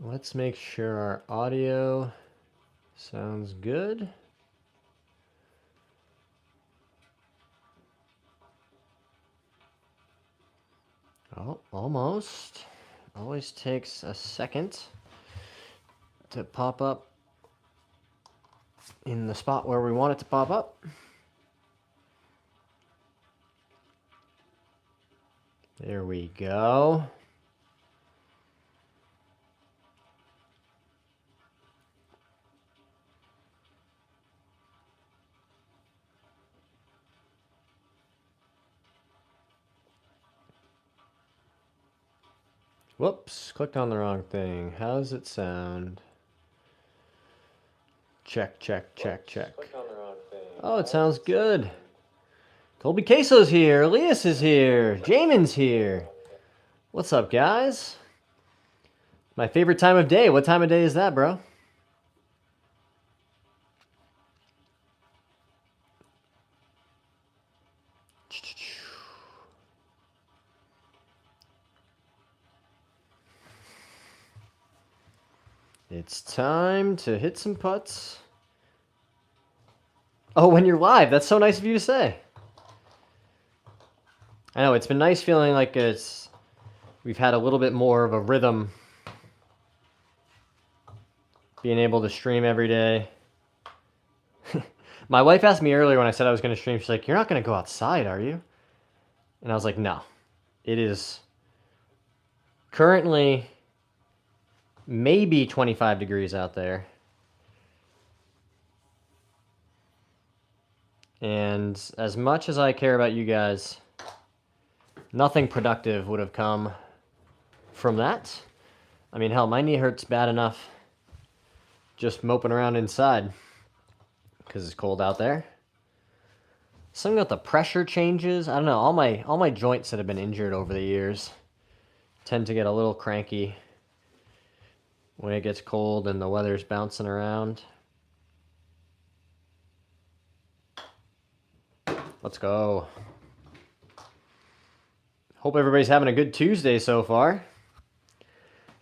Let's make sure our audio sounds good. Oh, almost. Always takes a second to pop up in the spot where we want it to pop up. There we go. Whoops, clicked on the wrong thing. How does it sound? Check, check, check, check. Oh, it sounds good. Colby Queso's here. Elias is here. Jamin's here. What's up, guys? My favorite time of day. What time of day is that, bro? It's time to hit some putts. Oh, when you're live. That's so nice of you to say. I know, it's been nice feeling like we've had a little bit more of a rhythm. Being able to stream every day. My wife asked me earlier when I said I was going to stream, she's like, "You're not going to go outside, are you?" And I was like, no. It is currently maybe 25 degrees out there. And as much as I care about you guys, nothing productive would have come from that. I mean, hell, my knee hurts bad enough just moping around inside because it's cold out there. Something about the pressure changes. I don't know. All my joints that have been injured over the years tend to get a little cranky when it gets cold and the weather's bouncing around. Let's go. Hope everybody's having a good Tuesday so far.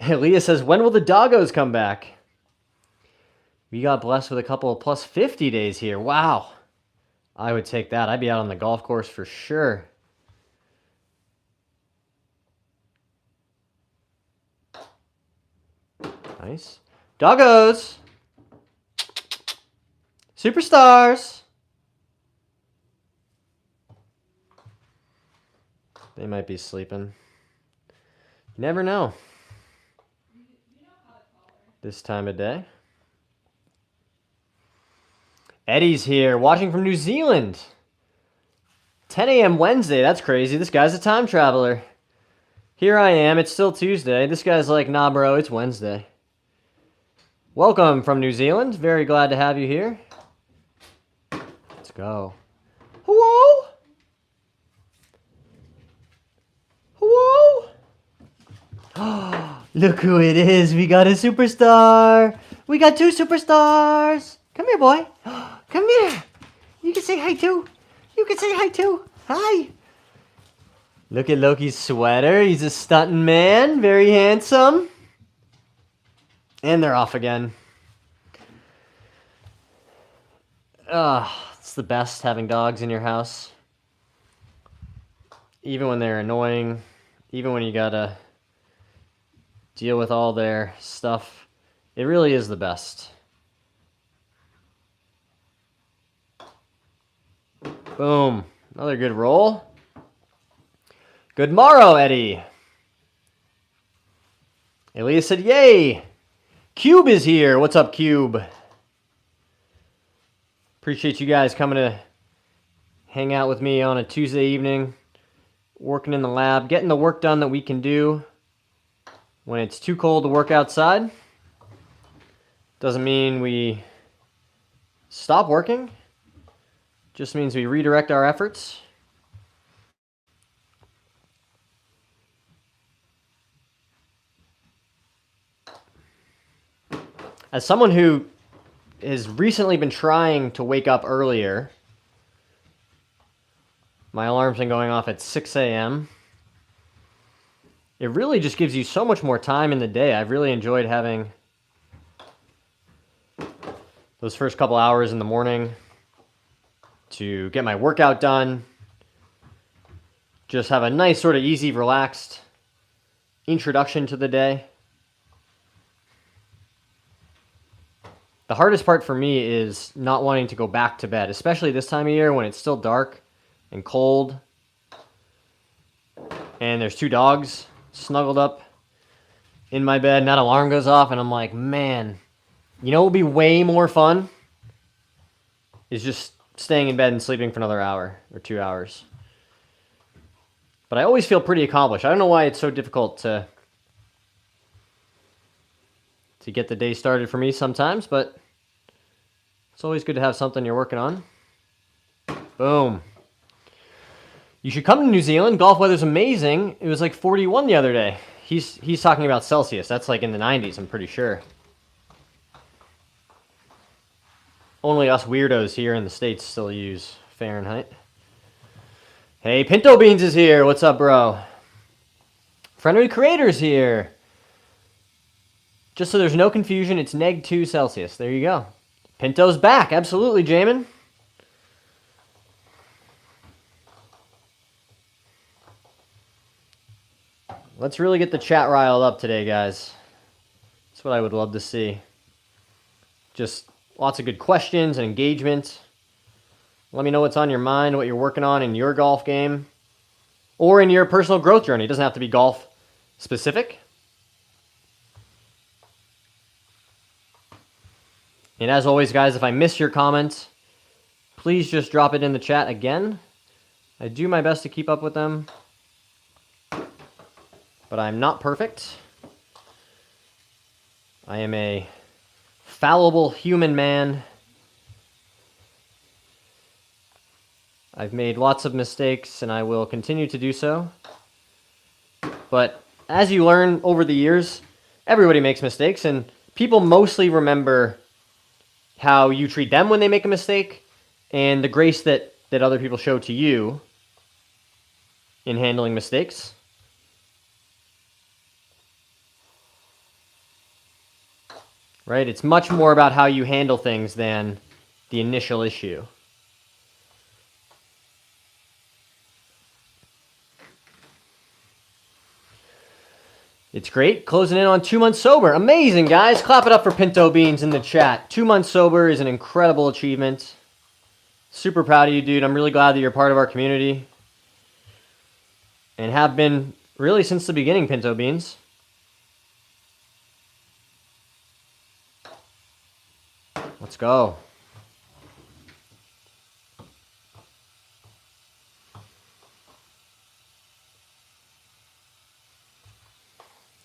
Leah says, when will the doggos come back? We got blessed with a couple of plus 50 days here. Wow. I would take that. I'd be out on the golf course for sure. Nice. Doggos! Superstars! They might be sleeping. You never know. This time of day. Eddie's here, watching from New Zealand. 10 a.m. Wednesday, that's crazy. This guy's a time traveler. Here I am, it's still Tuesday. This guy's like, nah bro, it's Wednesday. Welcome from New Zealand. Very glad to have you here. Let's go. Hello? Hello? Oh, look who it is. We got a superstar. We got two superstars. Come here, boy. Come here. You can say hi too. You can say hi too. Hi. Look at Loki's sweater. He's a stunting man. Very handsome. And they're off again. It's the best having dogs in your house. Even when they're annoying. Even when you gotta deal with all their stuff. It really is the best. Boom. Another good roll. Good morrow, Eddie. Elias said, yay. Cube is here. What's up, Cube? Appreciate you guys coming to hang out with me on a Tuesday evening. Working in the lab. Getting the work done that we can do when it's too cold to work outside. Doesn't mean we stop working. Just means we redirect our efforts. As someone who has recently been trying to wake up earlier, my alarm's been going off at 6 a.m. it really just gives you so much more time in the day. I've really enjoyed having those first couple hours in the morning to get my workout done. Just have a nice sort of easy, relaxed introduction to the day. The hardest part for me is not wanting to go back to bed, especially this time of year when it's still dark and cold. And there's 2 dogs snuggled up in my bed, and that alarm goes off, and I'm like, man, you know what would be way more fun? Is just staying in bed and sleeping for another hour or 2 hours. But I always feel pretty accomplished. I don't know why it's so difficult to get the day started for me sometimes, but it's always good to have something you're working on. Boom. You should come to New Zealand. Golf weather's amazing. It was like 41 the other day. He's talking about Celsius. That's like in the 90s, I'm pretty sure. Only us weirdos here in the States still use Fahrenheit. Hey, Pinto Beans is here. What's up, bro? Friendly Creator's here. Just so there's no confusion, it's -2 Celsius. There you go. Pinto's back. Absolutely, Jamin. Let's really get the chat riled up today, guys. That's what I would love to see. Just lots of good questions and engagement. Let me know what's on your mind, what you're working on in your golf game or in your personal growth journey. It doesn't have to be golf specific. And as always, guys, if I miss your comments, please just drop it in the chat again. I do my best to keep up with them, but I'm not perfect. I am a fallible human man. I've made lots of mistakes, and I will continue to do so. But as you learn over the years, everybody makes mistakes, and people mostly remember how you treat them when they make a mistake and the grace that other people show to you in handling mistakes. Right? It's much more about how you handle things than the initial issue. It's great. Closing in on 2 months sober. Amazing, guys. Clap it up for Pinto Beans in the chat. 2 months sober is an incredible achievement. Super proud of you, dude. I'm really glad that you're part of our community. And have been really since the beginning, Pinto Beans. Let's go.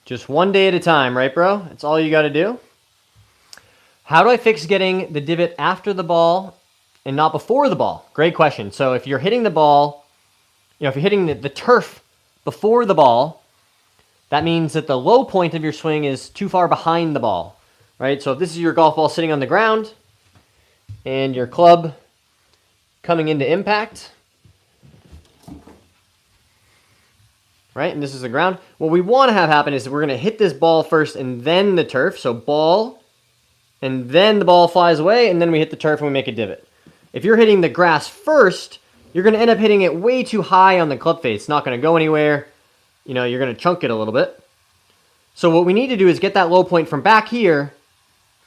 Just one day at a time, right, bro? That's all you got to do. How do I fix getting the divot after the ball and not before the ball? Great question. So if you're hitting the ball, if you're hitting the turf before the ball, that means that the low point of your swing is too far behind the ball, right? So if this is your golf ball sitting on the ground and your club coming into impact, right? And this is the ground. What we want to have happen is we're going to hit this ball first and then the turf. So ball, and then the ball flies away, and then we hit the turf and we make a divot. If you're hitting the grass first, you're going to end up hitting it way too high on the club face. It's not going to go anywhere. You're going to chunk it a little bit. So what we need to do is get that low point from back here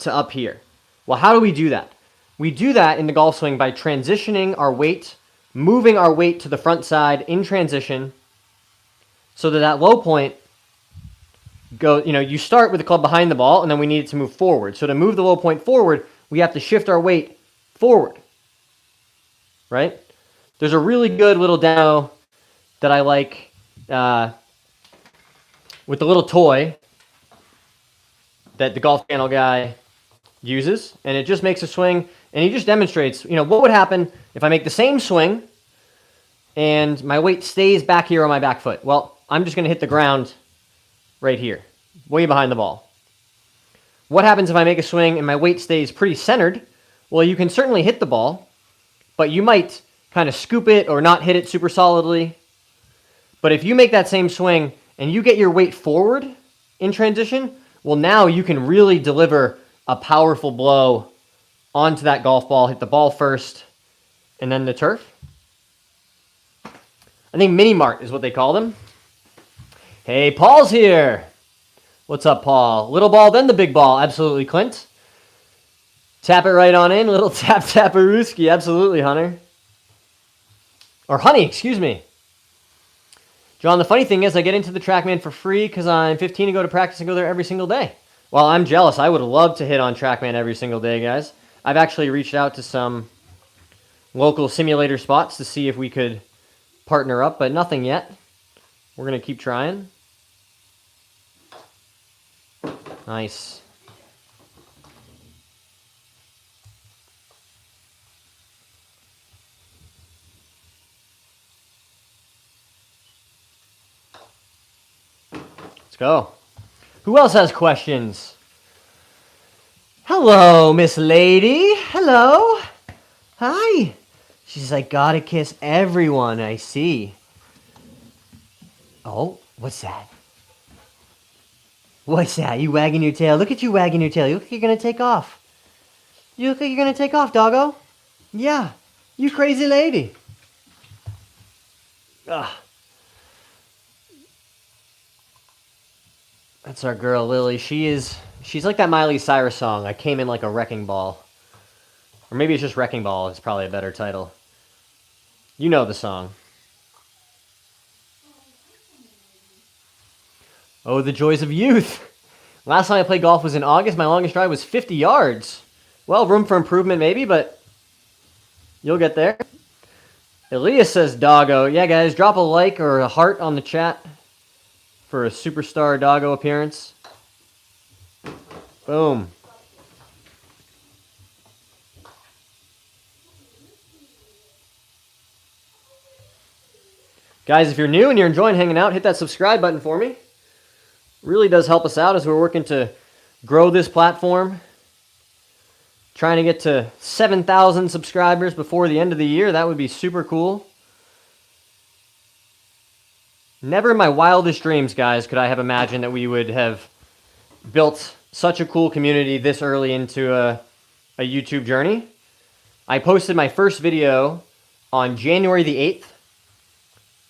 to up here. Well, how do we do that? We do that in the golf swing by transitioning our weight, moving our weight to the front side in transition, so that low point you start with the club behind the ball, and then we need it to move forward. So to move the low point forward, we have to shift our weight forward, right? There's a really good little demo that I like with the little toy that the Golf Channel guy uses, and it just makes a swing, and he just demonstrates, what would happen if I make the same swing and my weight stays back here on my back foot. Well, I'm just going to hit the ground right here, way behind the ball. What happens if I make a swing and my weight stays pretty centered? Well, you can certainly hit the ball, but you might kind of scoop it or not hit it super solidly. But if you make that same swing and you get your weight forward in transition, well, now you can really deliver a powerful blow onto that golf ball, hit the ball first, and then the turf. I think mini mart is what they call them. Hey, Paul's here. What's up, Paul? Little ball, then the big ball. Absolutely, Clint. Tap it right on in. Little tap-tap-a-rooski. Absolutely, Hunter. Or Honey, excuse me. John, the funny thing is I get into the TrackMan for free because I'm 15 and go to practice and go there every single day. Well, I'm jealous. I would love to hit on TrackMan every single day, guys. I've actually reached out to some local simulator spots to see if we could partner up, but nothing yet. We're going to keep trying. Nice. Let's go. Who else has questions? Hello, Miss Lady. Hello. Hi. She's like, gotta kiss everyone. I see. Oh, what's that? What's that? You wagging your tail? Look at you wagging your tail. You look like you're gonna take off. You look like you're gonna take off, doggo. Yeah. You crazy lady. Ugh. That's our girl, Lily. She's like that Miley Cyrus song, I Came In Like a Wrecking Ball. Or maybe it's just Wrecking Ball. It's probably a better title. You know the song. Oh, the joys of youth. Last time I played golf was in August. My longest drive was 50 yards. Well, room for improvement maybe, but you'll get there. Elias says doggo. Yeah, guys, drop a like or a heart on the chat for a superstar doggo appearance. Boom. Guys, if you're new and you're enjoying hanging out, hit that subscribe button for me. Really does help us out as we're working to grow this platform. Trying to get to 7,000 subscribers before the end of the year. That would be super cool. Never in my wildest dreams, guys, could I have imagined that we would have built such a cool community this early into a YouTube journey. I posted my first video on January the 8th.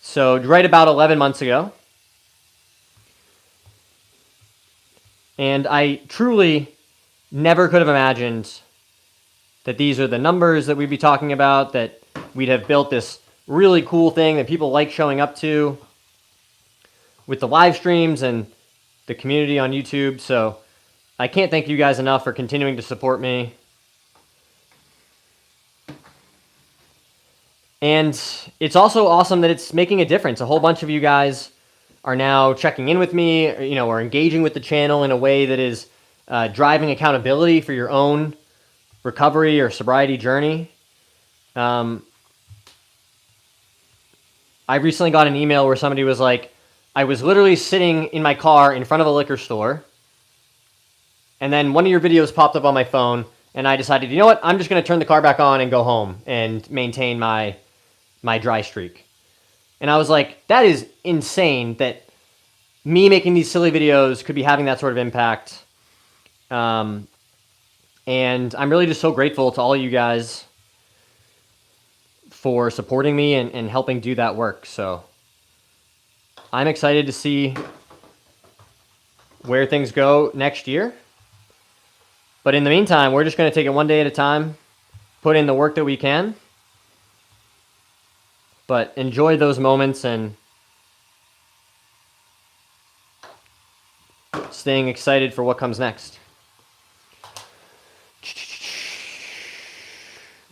So right about 11 months ago. And I truly never could have imagined that these are the numbers that we'd be talking about, that we'd have built this really cool thing that people like showing up to with the live streams and the community on YouTube. So I can't thank you guys enough for continuing to support me. And it's also awesome that it's making a difference. A whole bunch of you guys are now checking in with me, or engaging with the channel in a way that is driving accountability for your own recovery or sobriety journey. I recently got an email where somebody was like, I was literally sitting in my car in front of a liquor store, and then one of your videos popped up on my phone, and I decided, you know what, I'm just going to turn the car back on and go home and maintain my dry streak. And I was like, that is insane that me making these silly videos could be having that sort of impact. And I'm really just so grateful to all you guys for supporting me and helping do that work. So I'm excited to see where things go next year. But in the meantime, we're just going to take it one day at a time, put in the work that we can, but enjoy those moments and staying excited for what comes next.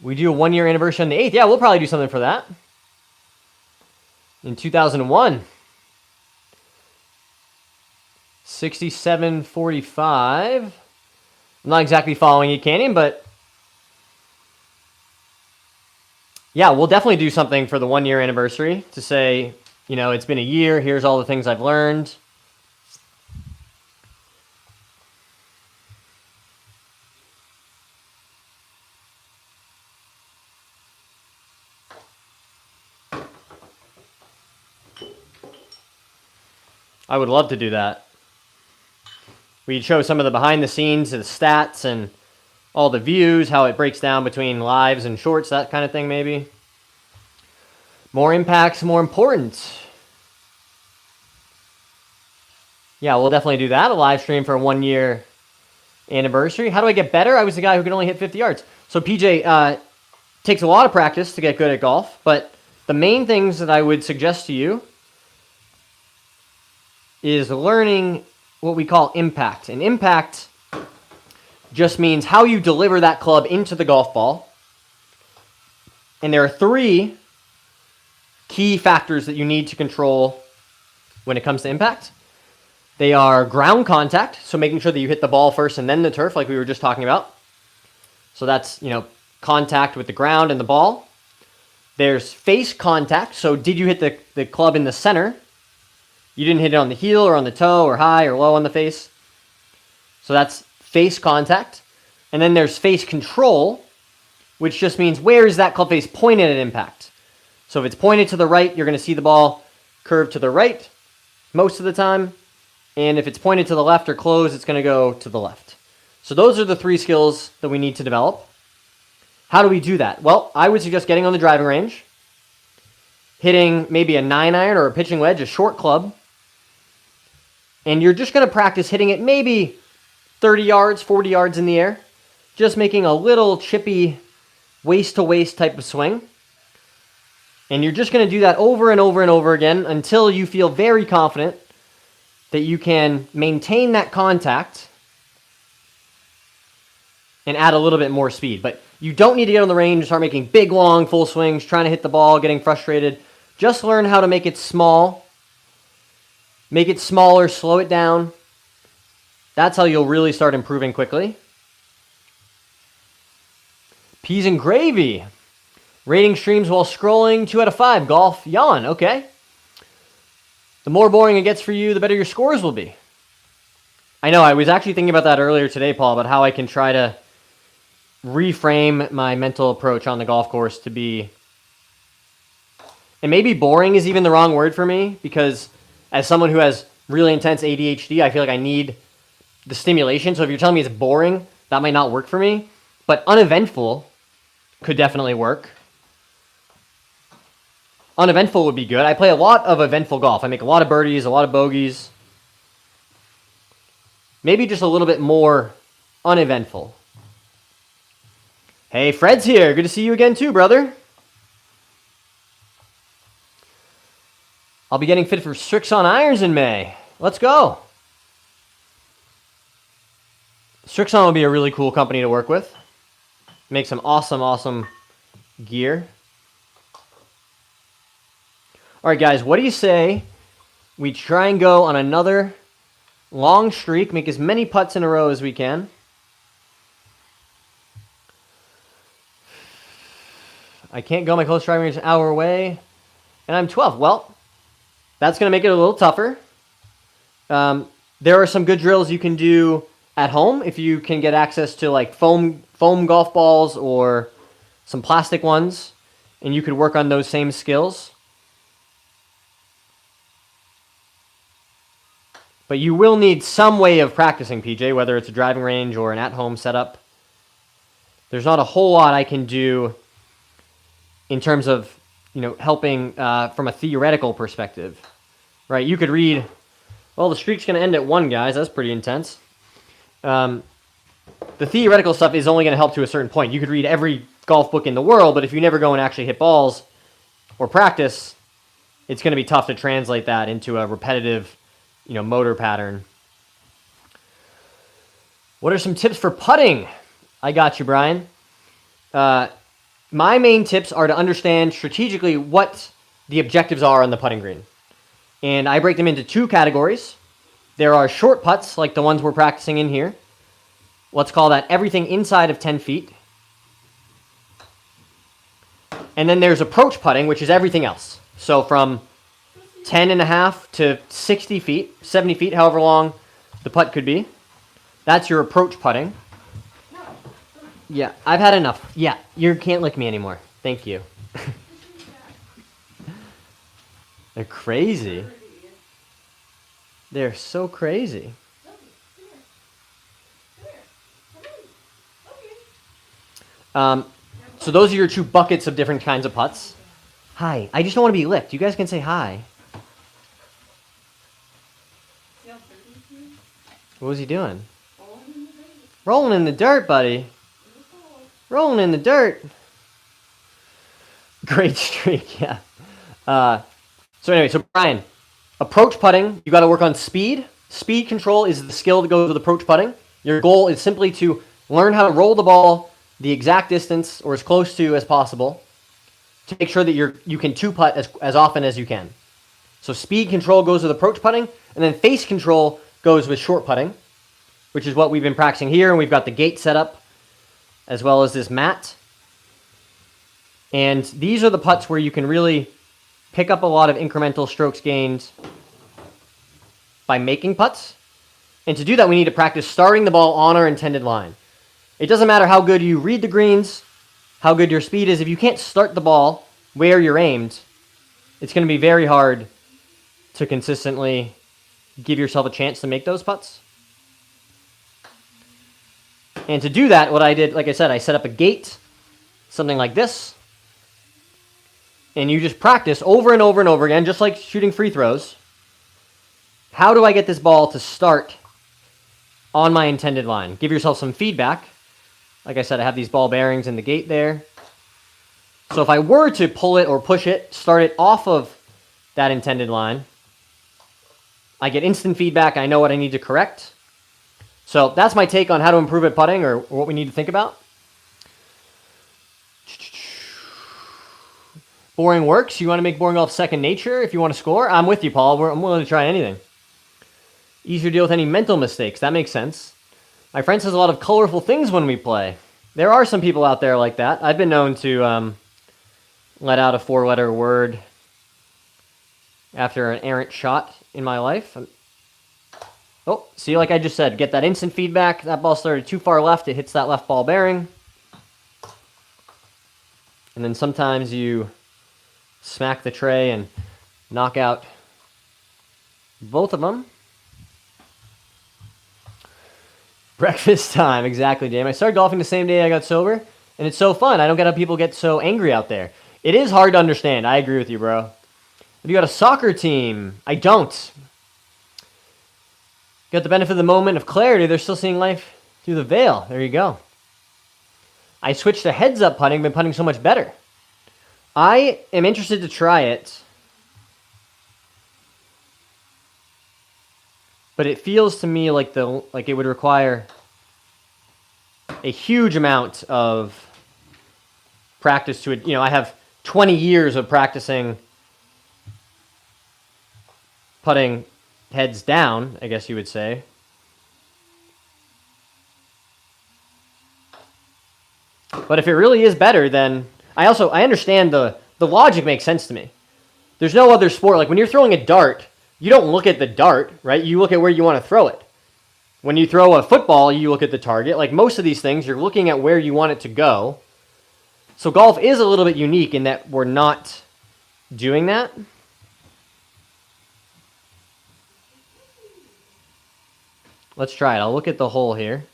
We do a 1-year anniversary on the 8th. Yeah, we'll probably do something for that. In 2001. 67.45. I'm not exactly following you, Canyon, but yeah, we'll definitely do something for the 1-year anniversary to say, it's been a year. Here's all the things I've learned. I would love to do that. We'd show some of the behind the scenes, the stats, and all the views, how it breaks down between lives and shorts, that kind of thing maybe. More impacts, more important. Yeah, we'll definitely do that. A live stream for a 1-year anniversary. How do I get better? I was the guy who could only hit 50 yards. So PJ, takes a lot of practice to get good at golf, but the main things that I would suggest to you is learning what we call impact. And impact just means how you deliver that club into the golf ball. And there are 3 key factors that you need to control when it comes to impact. They are ground contact, so making sure that you hit the ball first and then the turf, like we were just talking about. So that's, contact with the ground and the ball. There's face contact, so did you hit the club in the center? You didn't hit it on the heel or on the toe or high or low on the face. So that's face contact. And then there's face control, which just means where is that club face pointed at impact. So if it's pointed to the right, you're going to see the ball curve to the right most of the time. And if it's pointed to the left or closed, it's going to go to the left. So those are the 3 skills that we need to develop. How do we do that? Well, I would suggest getting on the driving range, hitting maybe a 9-iron or a pitching wedge, a short club, and you're just going to practice hitting it maybe 30 yards, 40 yards in the air, just making a little chippy waist-to-waist type of swing. And you're just going to do that over and over and over again until you feel very confident that you can maintain that contact and add a little bit more speed. But you don't need to get on the range and start making big, long, full swings, trying to hit the ball, getting frustrated. Just learn how to make it small. Make it smaller, slow it down. That's how you'll really start improving quickly. Peas and gravy. Rating streams while scrolling, 2 out of 5. Golf, yawn, okay. The more boring it gets for you, the better your scores will be. I know, I was actually thinking about that earlier today, Paul, about how I can try to reframe my mental approach on the golf course to be... And maybe boring is even the wrong word for me, because as someone who has really intense ADHD, I feel like I need the stimulation. So if you're telling me it's boring, that might not work for me. But uneventful could definitely work. Uneventful would be good. I play a lot of eventful golf. I make a lot of birdies, a lot of bogeys. Maybe just a little bit more uneventful. Hey, Fred's here. Good to see you again too, brother. I'll be getting fit for Strixon irons in May. Let's go. Strixon will be a really cool company to work with. Make some awesome gear. All right, guys, what do you say we try and go on another long streak, make as many putts in a row as we can. I can't go my close driving range an hour away, and I'm 12. Well, that's going to make it a little tougher. There are some good drills you can do at home if you can get access to like foam golf balls or some plastic ones, and you could work on those same skills. But you will need some way of practicing, PJ, whether it's a driving range or an at-home setup. There's not a whole lot I can do in terms of, helping from a theoretical perspective, right? You could read, well, the streak's going to end at 1, guys. That's pretty intense. The theoretical stuff is only going to help to a certain point. You could read every golf book in the world, but if you never go and actually hit balls or practice, it's going to be tough to translate that into a repetitive, motor pattern. What are some tips for putting? I got you, Brian. My main tips are to understand strategically what the objectives are on the putting green. And I break them into 2 categories. There are short putts, like the ones we're practicing in here. Let's call that everything inside of 10 feet. And then there's approach putting, which is everything else. So from 10.5 to 60 feet, 70 feet, however long the putt could be. That's your approach putting. Yeah, I've had enough. Yeah, you can't lick me anymore. Thank you. They're crazy. They're so crazy. So those are your 2 buckets of different kinds of putts. Hi. I just don't want to be licked. You guys can say hi. What was he doing? Rolling in the dirt, buddy. Rolling in the dirt. Great streak, yeah. So anyway, so Brian, approach putting, you got to work on speed. Speed control is the skill that goes with approach putting. Your goal is simply to learn how to roll the ball the exact distance or as close to as possible to make sure that you can 2-putt as often as you can. So speed control goes with approach putting, and then face control goes with short putting, which is what we've been practicing here, and we've got the gate set up as well as this mat. And these are the putts where you can really pick up a lot of incremental strokes gained by making putts. And to do that, we need to practice starting the ball on our intended line. It doesn't matter how good you read the greens, how good your speed is. If you can't start the ball where you're aimed, it's going to be very hard to consistently give yourself a chance to make those putts. And to do that, what I did, like I said, I set up a gate, something like this. And you just practice over and over and over again, just like shooting free throws. How do I get this ball to start on my intended line? Give yourself some feedback. Like I said, I have these ball bearings in the gate there. So if I were to pull it or push it, start it off of that intended line, I get instant feedback. I know what I need to correct. So that's my take on how to improve at putting, or what we need to think about. Boring works. You want to make boring golf second nature if you want to score? I'm with you, Paul. I'm willing to try anything. Easier to deal with any mental mistakes. That makes sense. My friend says a lot of colorful things when we play. There are some people out there like that. I've been known to let out a 4-letter word after an errant shot in my life. Oh, see, like I just said, get that instant feedback. That ball started too far left. It hits that left ball bearing. And then sometimes you smack the tray and knock out both of them. Breakfast time, exactly, Dame. I started golfing the same day I got sober, and it's so fun. I don't get how people get so angry out there. It is hard to understand. I agree with you, bro. Have you got a soccer team? I don't. Got the benefit of the moment of clarity. They're still seeing life through the veil. There you go. I switched to heads-up putting. Been putting so much better. I am interested to try it, but it feels to me like it would require a huge amount of practice to it. You know, I have 20 years of practicing putting heads down, I guess you would say. But if it really is better, then I understand the logic makes sense to me. There's no other sport. Like when you're throwing a dart, you don't look at the dart, right? You look at where you want to throw it. When you throw a football, you look at the target. Like most of these things, you're looking at where you want it to go. So golf is a little bit unique in that we're not doing that. Let's try it. I'll look at the hole here.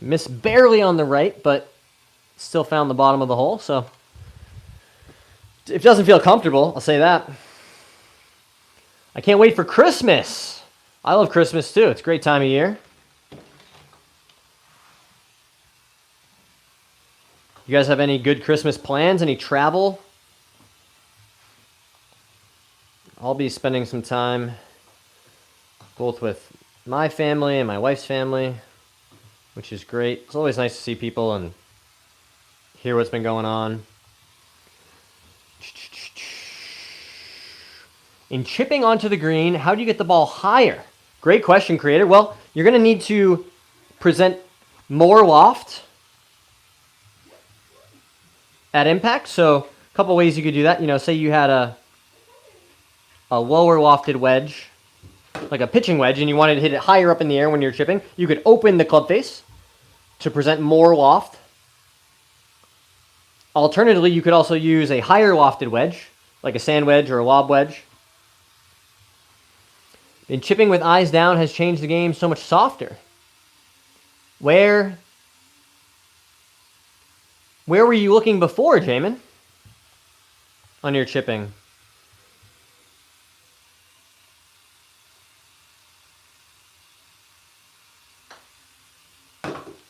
Missed barely on the right, but still found the bottom of the hole. So it doesn't feel comfortable, I'll say that. I can't wait for Christmas. I love Christmas too. It's a great time of year. You guys have any good Christmas plans? Any travel? I'll be spending some time both with my family and my wife's family, which is great. It's always nice to see people and hear what's been going on. In chipping onto the green, how do you get the ball higher? Great question, creator. Well, you're going to need to present more loft at impact. So a couple ways you could do that. You know, say you had a lower lofted wedge, like a pitching wedge, and you wanted to hit it higher up in the air when you're chipping. You could open the club face to present more loft Alternatively, you could also use a higher lofted wedge, like a sand wedge or a lob wedge. And chipping with eyes down has changed the game so much softer. Where were you looking before, Jamin, on your chipping?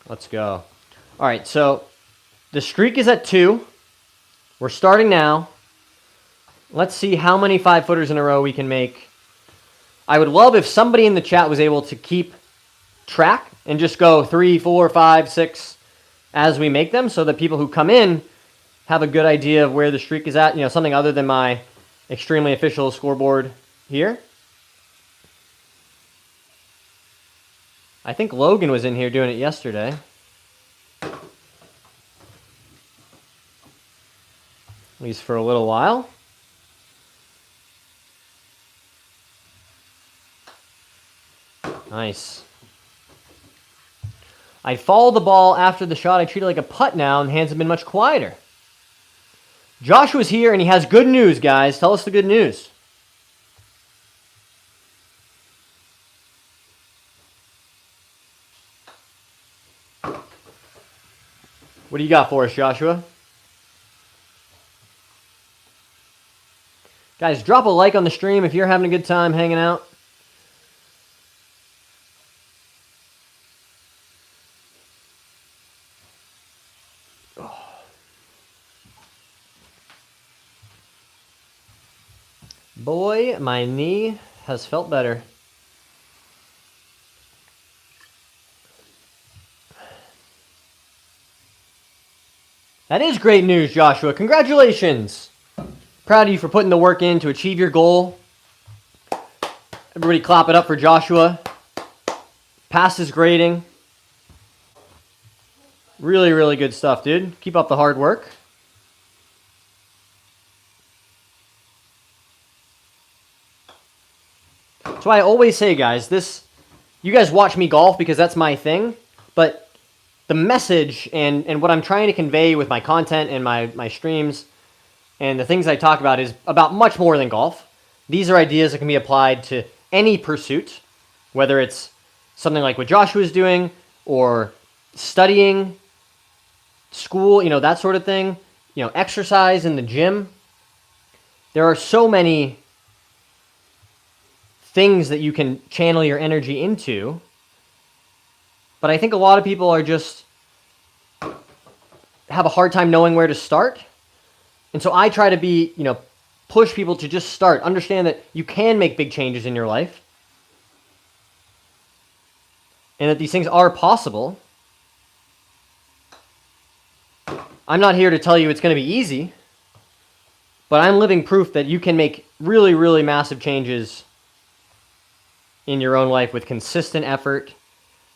Let's go. All right, so the streak is at 2. We're starting now. Let's see how many 5-footers in a row we can make. I would love if somebody in the chat was able to keep track and just go 3, 4, 5, 6 as we make them, so that people who come in have a good idea of where the streak is at. You know, something other than my extremely official scoreboard here. I think Logan was in here doing it yesterday. At least for a little while. Nice. I follow the ball after the shot. I treat it like a putt now, and hands have been much quieter. Joshua's here, and he has good news, guys. Tell us the good news. What do you got for us, Joshua? Guys, drop a like on the stream if you're having a good time hanging out. Boy, my knee has felt better. That is great news, Joshua. Congratulations. Proud of you for putting the work in to achieve your goal. Everybody clap it up for Joshua. Passed his grading. Really, really good stuff, dude. Keep up the hard work. That's why I always say, guys, you guys watch me golf because that's my thing, but the message and what I'm trying to convey with my content and my streams and the things I talk about is about much more than golf. These are ideas that can be applied to any pursuit, whether it's something like what Joshua's doing or studying, school, you know, that sort of thing, you know, exercise in the gym. There are so many things that you can channel your energy into. But I think a lot of people are just have a hard time knowing where to start. And so I try to push people to just start. Understand that you can make big changes in your life. And that these things are possible. I'm not here to tell you it's going to be easy. But I'm living proof that you can make really, really massive changes in your own life with consistent effort,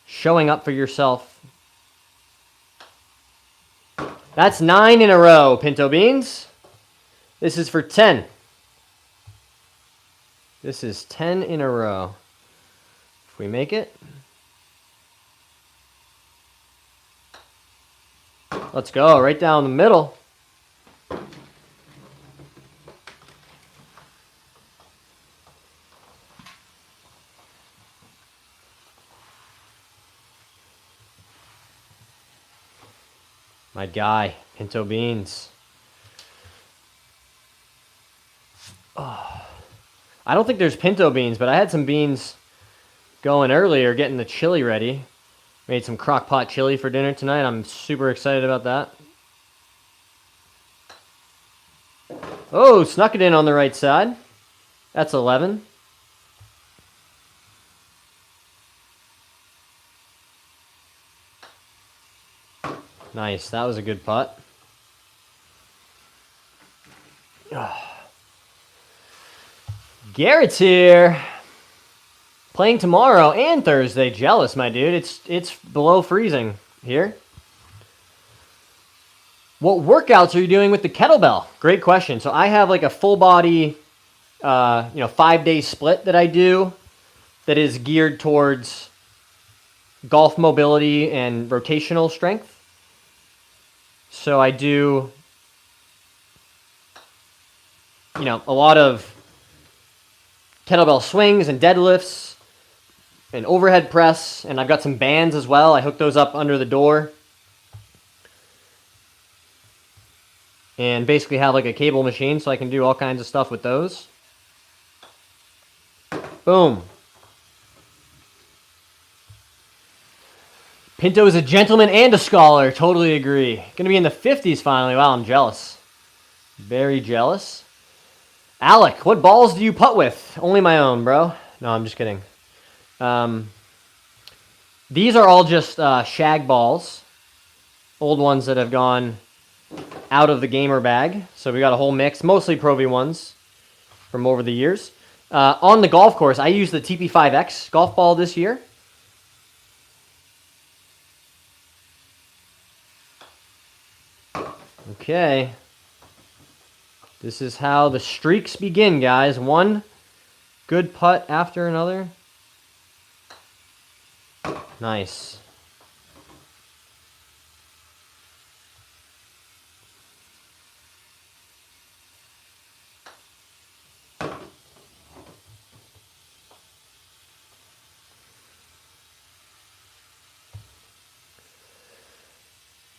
showing up for yourself. That's 9 in a row, Pinto Beans. This is for 10. This is 10 in a row. If we make it. Let's go, right down the middle. My guy, Pinto Beans. Oh, I don't think there's pinto beans, but I had some beans going earlier, getting the chili ready. Made some crock pot chili for dinner tonight. I'm super excited about that. Oh, snuck it in on the right side. That's 11. Nice, that was a good putt. Garrett's here. Playing tomorrow and Thursday. Jealous, my dude. It's below freezing here. What workouts are you doing with the kettlebell? Great question. So I have like a full body, 5-day split that I do that is geared towards golf mobility and rotational strength. So I do you know, a lot of kettlebell swings and deadlifts and overhead press, and I've got some bands as well. I hooked those up under the door and basically have like a cable machine so I can do all kinds of stuff with those. Boom. Pinto is a gentleman and a scholar. Totally agree. Going to be in the 50s finally. Wow, I'm jealous. Very jealous. Alec, what balls do you putt with? Only my own, bro. No, I'm just kidding. These are all just shag balls. Old ones that have gone out of the gamer bag. So we got a whole mix. Mostly Pro V1s from over the years. On the golf course, I used the TP5X golf ball this year. Okay. This is how the streaks begin, guys. One good putt after another. Nice.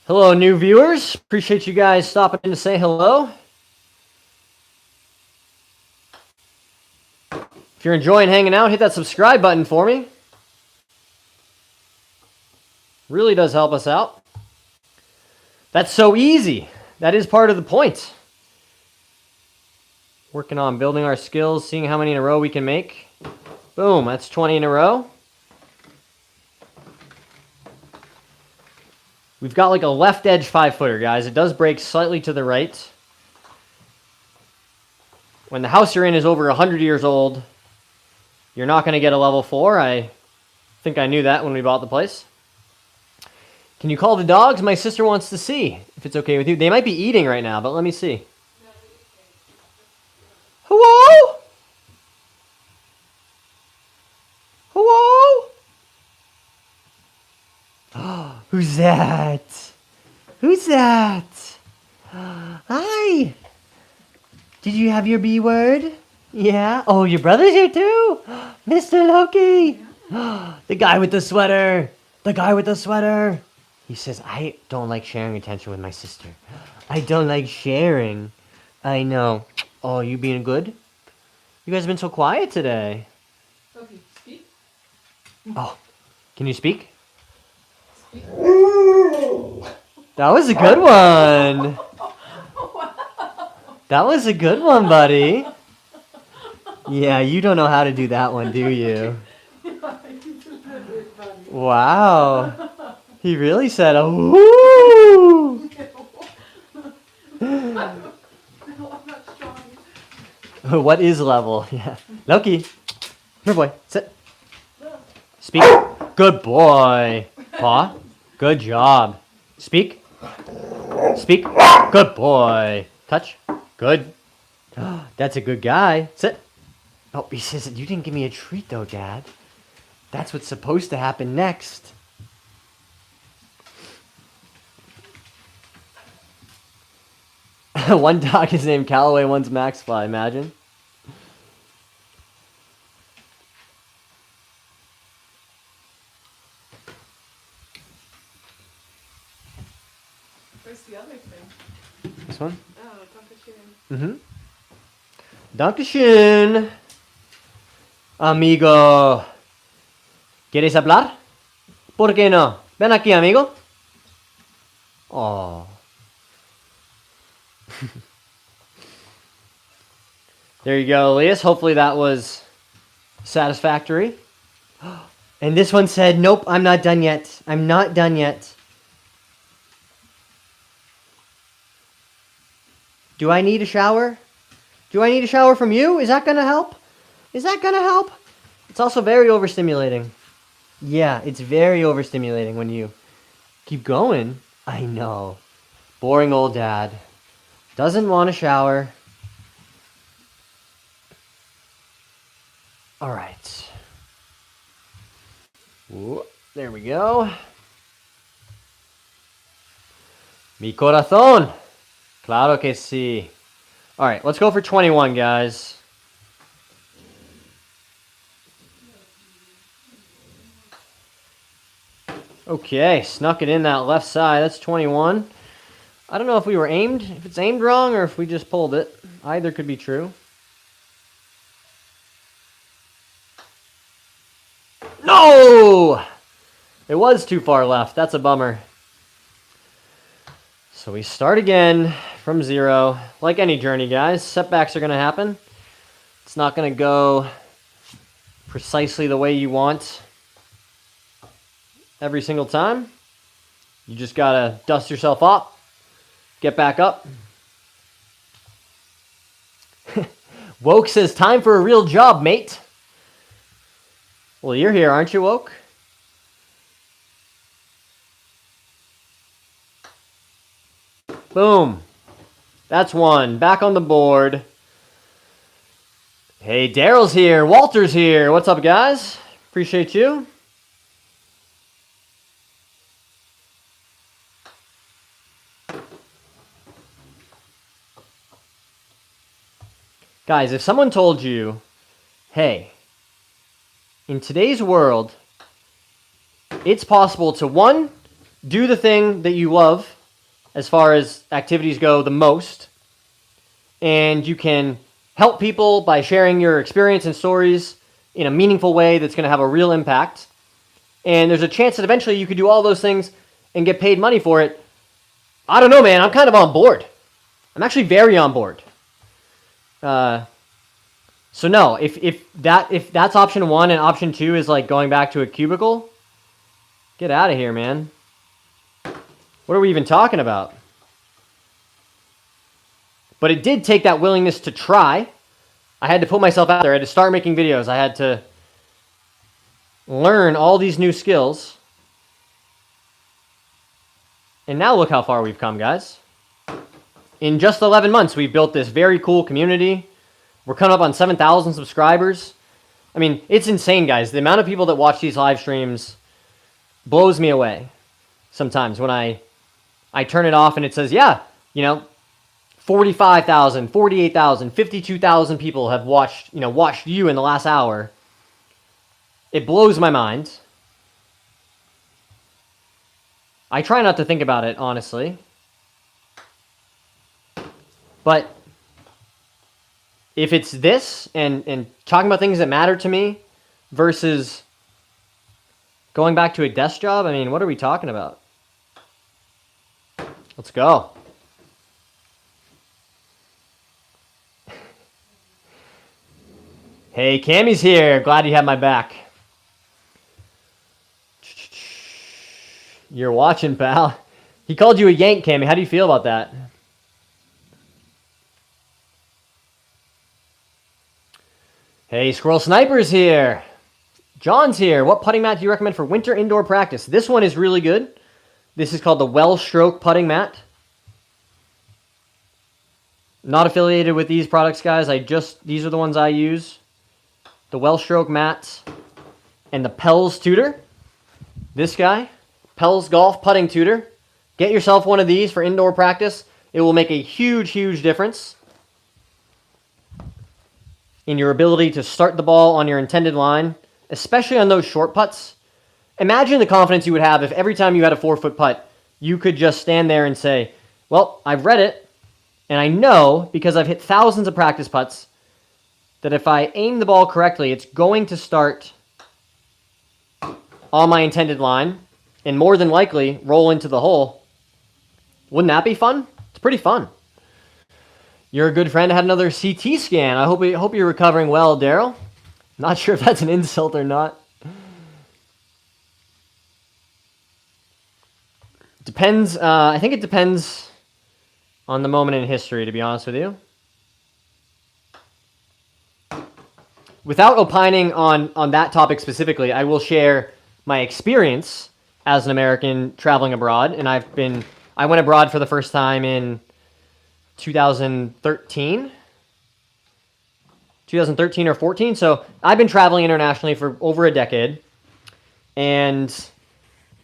Hello, new viewers. Appreciate you guys stopping in to say hello. If you're enjoying hanging out, hit that subscribe button for me. Really does help us out. That's so easy. That is part of the point. Working on building our skills, seeing how many in a row we can make. Boom, that's 20 in a row. We've got like a left edge 5-footer, guys. It does break slightly to the right. When the house you're in is over 100 years old, you're not going to get a level 4. I think I knew that when we bought the place. Can you call the dogs? My sister wants to see, if it's okay with you. They might be eating right now, but let me see. Hello? Hello? Oh, who's that? Who's that? Hi. Did you have your B word? Yeah. Oh, your brother's here too? Mr. Loki. The guy with the sweater. The guy with the sweater. He says, I don't like sharing attention with my sister. I don't like sharing. I know. Oh, you being good? You guys have been so quiet today. Loki, speak. Oh, can you speak? That was a good one. That was a good one, buddy. Yeah, you don't know how to do that one, do you? Wow. He really said, "Ooh." What is level? Yeah. Loki. Here, boy. Sit. Speak. Good boy. Paw. Good job. Speak. Speak. Good boy. Touch. Good. That's a good guy. Sit. Oh, he says, you didn't give me a treat, though, Dad. That's what's supposed to happen next. One dog is named Callaway, one's Maxfly. Imagine. Where's the other thing? This one? Oh, Dankeschön. Dankeschön, amigo. ¿Quieres hablar? ¿Por qué no? Ven aquí, amigo. Oh. There you go, Elias. Hopefully that was satisfactory. And this one said, nope, I'm not done yet. I'm not done yet. Do I need a shower? Do I need a shower from you? Is that going to help? Is that going to help? It's also very overstimulating. Yeah, it's very overstimulating when you keep going. I know. Boring old dad. Doesn't want a shower. All right. Ooh, there we go. Mi corazón. Claro que sí. All right, let's go for 21, guys. Okay, snuck it in that left side. That's 21. I don't know if we were aimed, if it's aimed wrong, or if we just pulled it. Either could be true. No! It was too far left. That's a bummer. So we start again from 0. Like any journey, guys, setbacks are going to happen. It's not going to go precisely the way you want every single time. You just got to dust yourself off, get back up. Woke says, time for a real job, mate. Well, you're here, aren't you, Woke? Boom. That's one. Back on the board. Hey, Daryl's here. Walter's here. What's up, guys? Appreciate you. Guys, if someone told you, hey, in today's world, it's possible to, one, do the thing that you love as far as activities go the most, and you can help people by sharing your experience and stories in a meaningful way that's going to have a real impact, and there's a chance that eventually you could do all those things and get paid money for it. I don't know, man. I'm kind of on board. I'm actually very on board. So no, if that's option 1 and option 2 is like going back to a cubicle, get out of here, man. What are we even talking about? But it did take that willingness to try. I had to put myself out there. I had to start making videos. I had to learn all these new skills. And now look how far we've come, guys. In just 11 months, we've built this very cool community. We're coming up on 7,000 subscribers. I mean, it's insane, guys. The amount of people that watch these live streams blows me away sometimes when I turn it off and it says, yeah, 45,000, 48,000, 52,000 people have watched you in the last hour. It blows my mind. I try not to think about it, honestly. But if it's this and talking about things that matter to me versus going back to a desk job, I mean, what are we talking about? Let's go. Hey, Cammy's here. Glad you have my back. You're watching, pal. He called you a yank, Cammy. How do you feel about that? Hey, Squirrel Sniper's here. John's here. What putting mat do you recommend for winter indoor practice? This one is really good. This is called the Well Stroke putting mat. Not affiliated with these products, guys. These are the ones I use. The Well Stroke mats and the Pels Tutor. This guy, Pels Golf Putting Tutor. Get yourself one of these for indoor practice. It will make a huge, huge difference in your ability to start the ball on your intended line, especially on those short putts. Imagine the confidence you would have if every time you had a 4-foot putt, you could just stand there and say, well, I've read it, and I know, because I've hit thousands of practice putts, that if I aim the ball correctly, it's going to start on my intended line and more than likely roll into the hole. Wouldn't that be fun? It's pretty fun. You're a good friend. I had another CT scan. I hope you're recovering well, Daryl. Not sure if that's an insult or not. Depends. I think it depends on the moment in history, to be honest with you. Without opining on that topic specifically, I will share my experience as an American traveling abroad. And I went abroad for the first time in 2013 or 14. So I've been traveling internationally for over a decade. And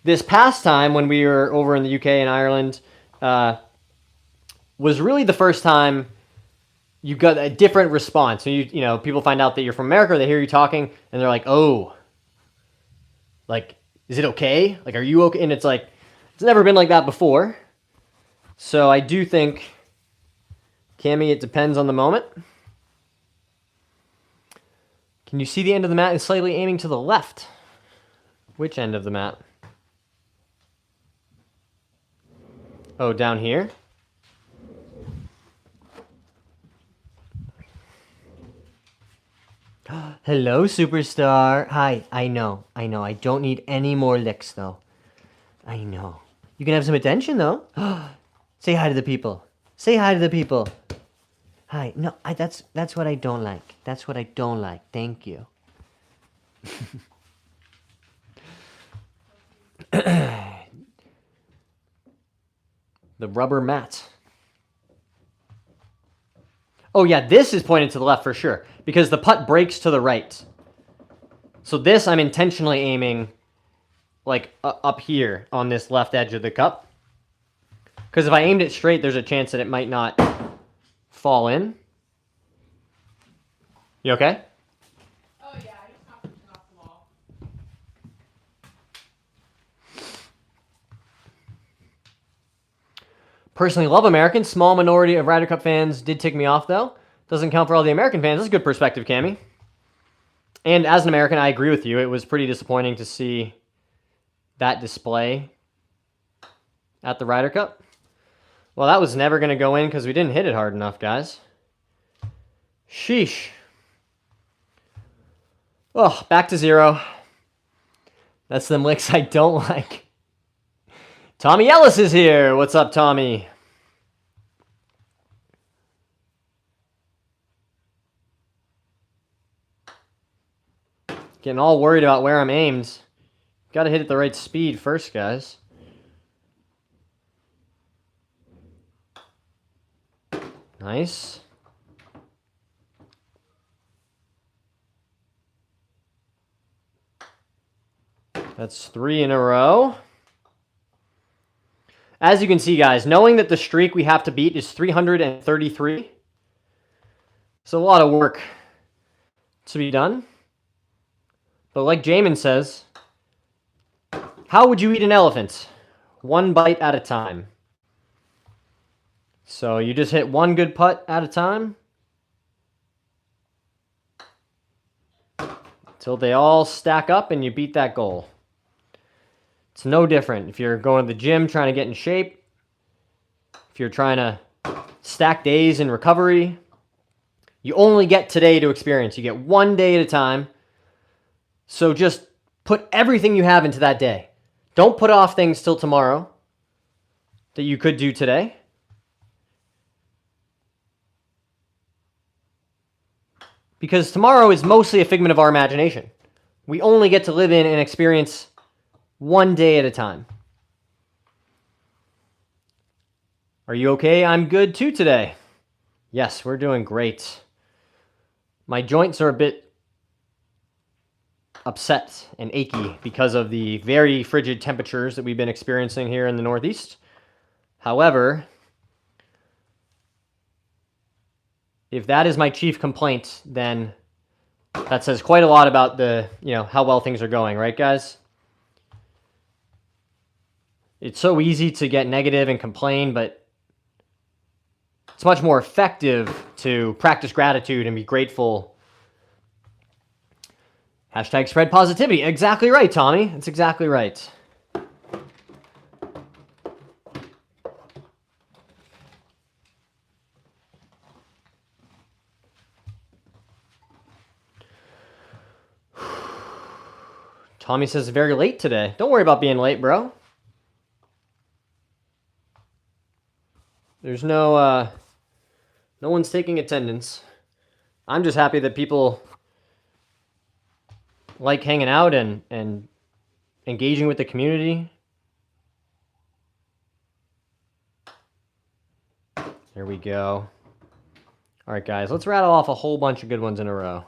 this past time when we were over in the UK and Ireland was really the first time you got a different response. So you know, people find out that you're from America, they hear you talking, and they're like, oh, like, is it okay? Like, are you okay? And it's like, it's never been like that before. So I do think, Cammy, it depends on the moment. Can you see the end of the mat is slightly aiming to the left? Which end of the mat? Oh, down here? Hello, superstar. Hi, I know. I don't need any more licks, though. I know. You can have some attention, though. Say hi to the people. Say hi to the people. Hi. No, that's what I don't like. That's what I don't like. Thank you. The rubber mat. Oh, yeah, this is pointed to the left for sure, because the putt breaks to the right. So this, I'm intentionally aiming, like, up here on this left edge of the cup. Because if I aimed it straight, there's a chance that it might not fall in. You okay? Oh yeah, I just knocked something off the wall. Personally love Americans. Small minority of Ryder Cup fans did tick me off, though. Doesn't count for all the American fans. That's a good perspective, Cammy. And as an American, I agree with you. It was pretty disappointing to see that display at the Ryder Cup. Well, that was never going to go in because we didn't hit it hard enough, guys. Sheesh. Oh, back to 0. That's them licks I don't like. Tommy Ellis is here. What's up, Tommy? Getting all worried about where I'm aimed. Got to hit at the right speed first, guys. Nice. That's 3 in a row. As you can see, guys, knowing that the streak we have to beat is 333. It's a lot of work to be done. But like Jamin says, how would you eat an elephant? One bite at a time. So you just hit one good putt at a time until they all stack up and you beat that goal. It's no different if you're going to the gym trying to get in shape, if you're trying to stack days in recovery. You only get today to experience. You get one day at a time. So just put everything you have into that day. Don't put off things till tomorrow that you could do today. Because tomorrow is mostly a figment of our imagination. We only get to live in and experience one day at a time. Are you okay? I'm good too today. Yes, we're doing great. My joints are a bit upset and achy because of the very frigid temperatures that we've been experiencing here in the Northeast. However, if that is my chief complaint, then that says quite a lot about how well things are going, right, guys? It's so easy to get negative and complain, but it's much more effective to practice gratitude and be grateful. Hashtag spread positivity. Exactly right, Tommy. That's exactly right. Tommy says very late today. Don't worry about being late, bro. There's no one's taking attendance. I'm just happy that people like hanging out and engaging with the community. There we go. All right, guys, let's rattle off a whole bunch of good ones in a row.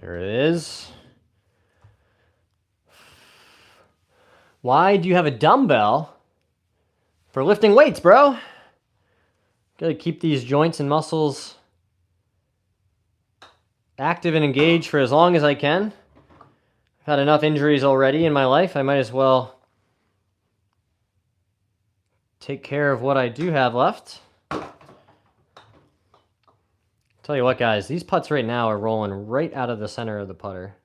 There it is. Why do you have a dumbbell for lifting weights, bro? Gotta keep these joints and muscles active and engaged for as long as I can. I've had enough injuries already in my life. I might as well take care of what I do have left. Tell you what, guys, these putts right now are rolling right out of the center of the putter.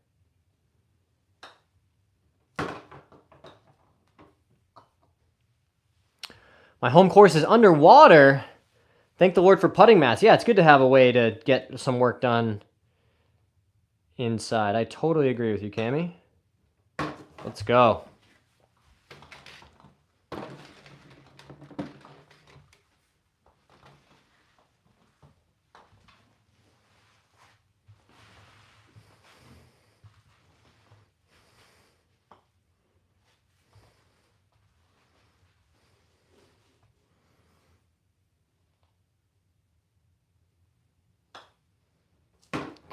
My home course is underwater. Thank the Lord for putting mats. Yeah, it's good to have a way to get some work done inside. I totally agree with you, Cammy. Let's go.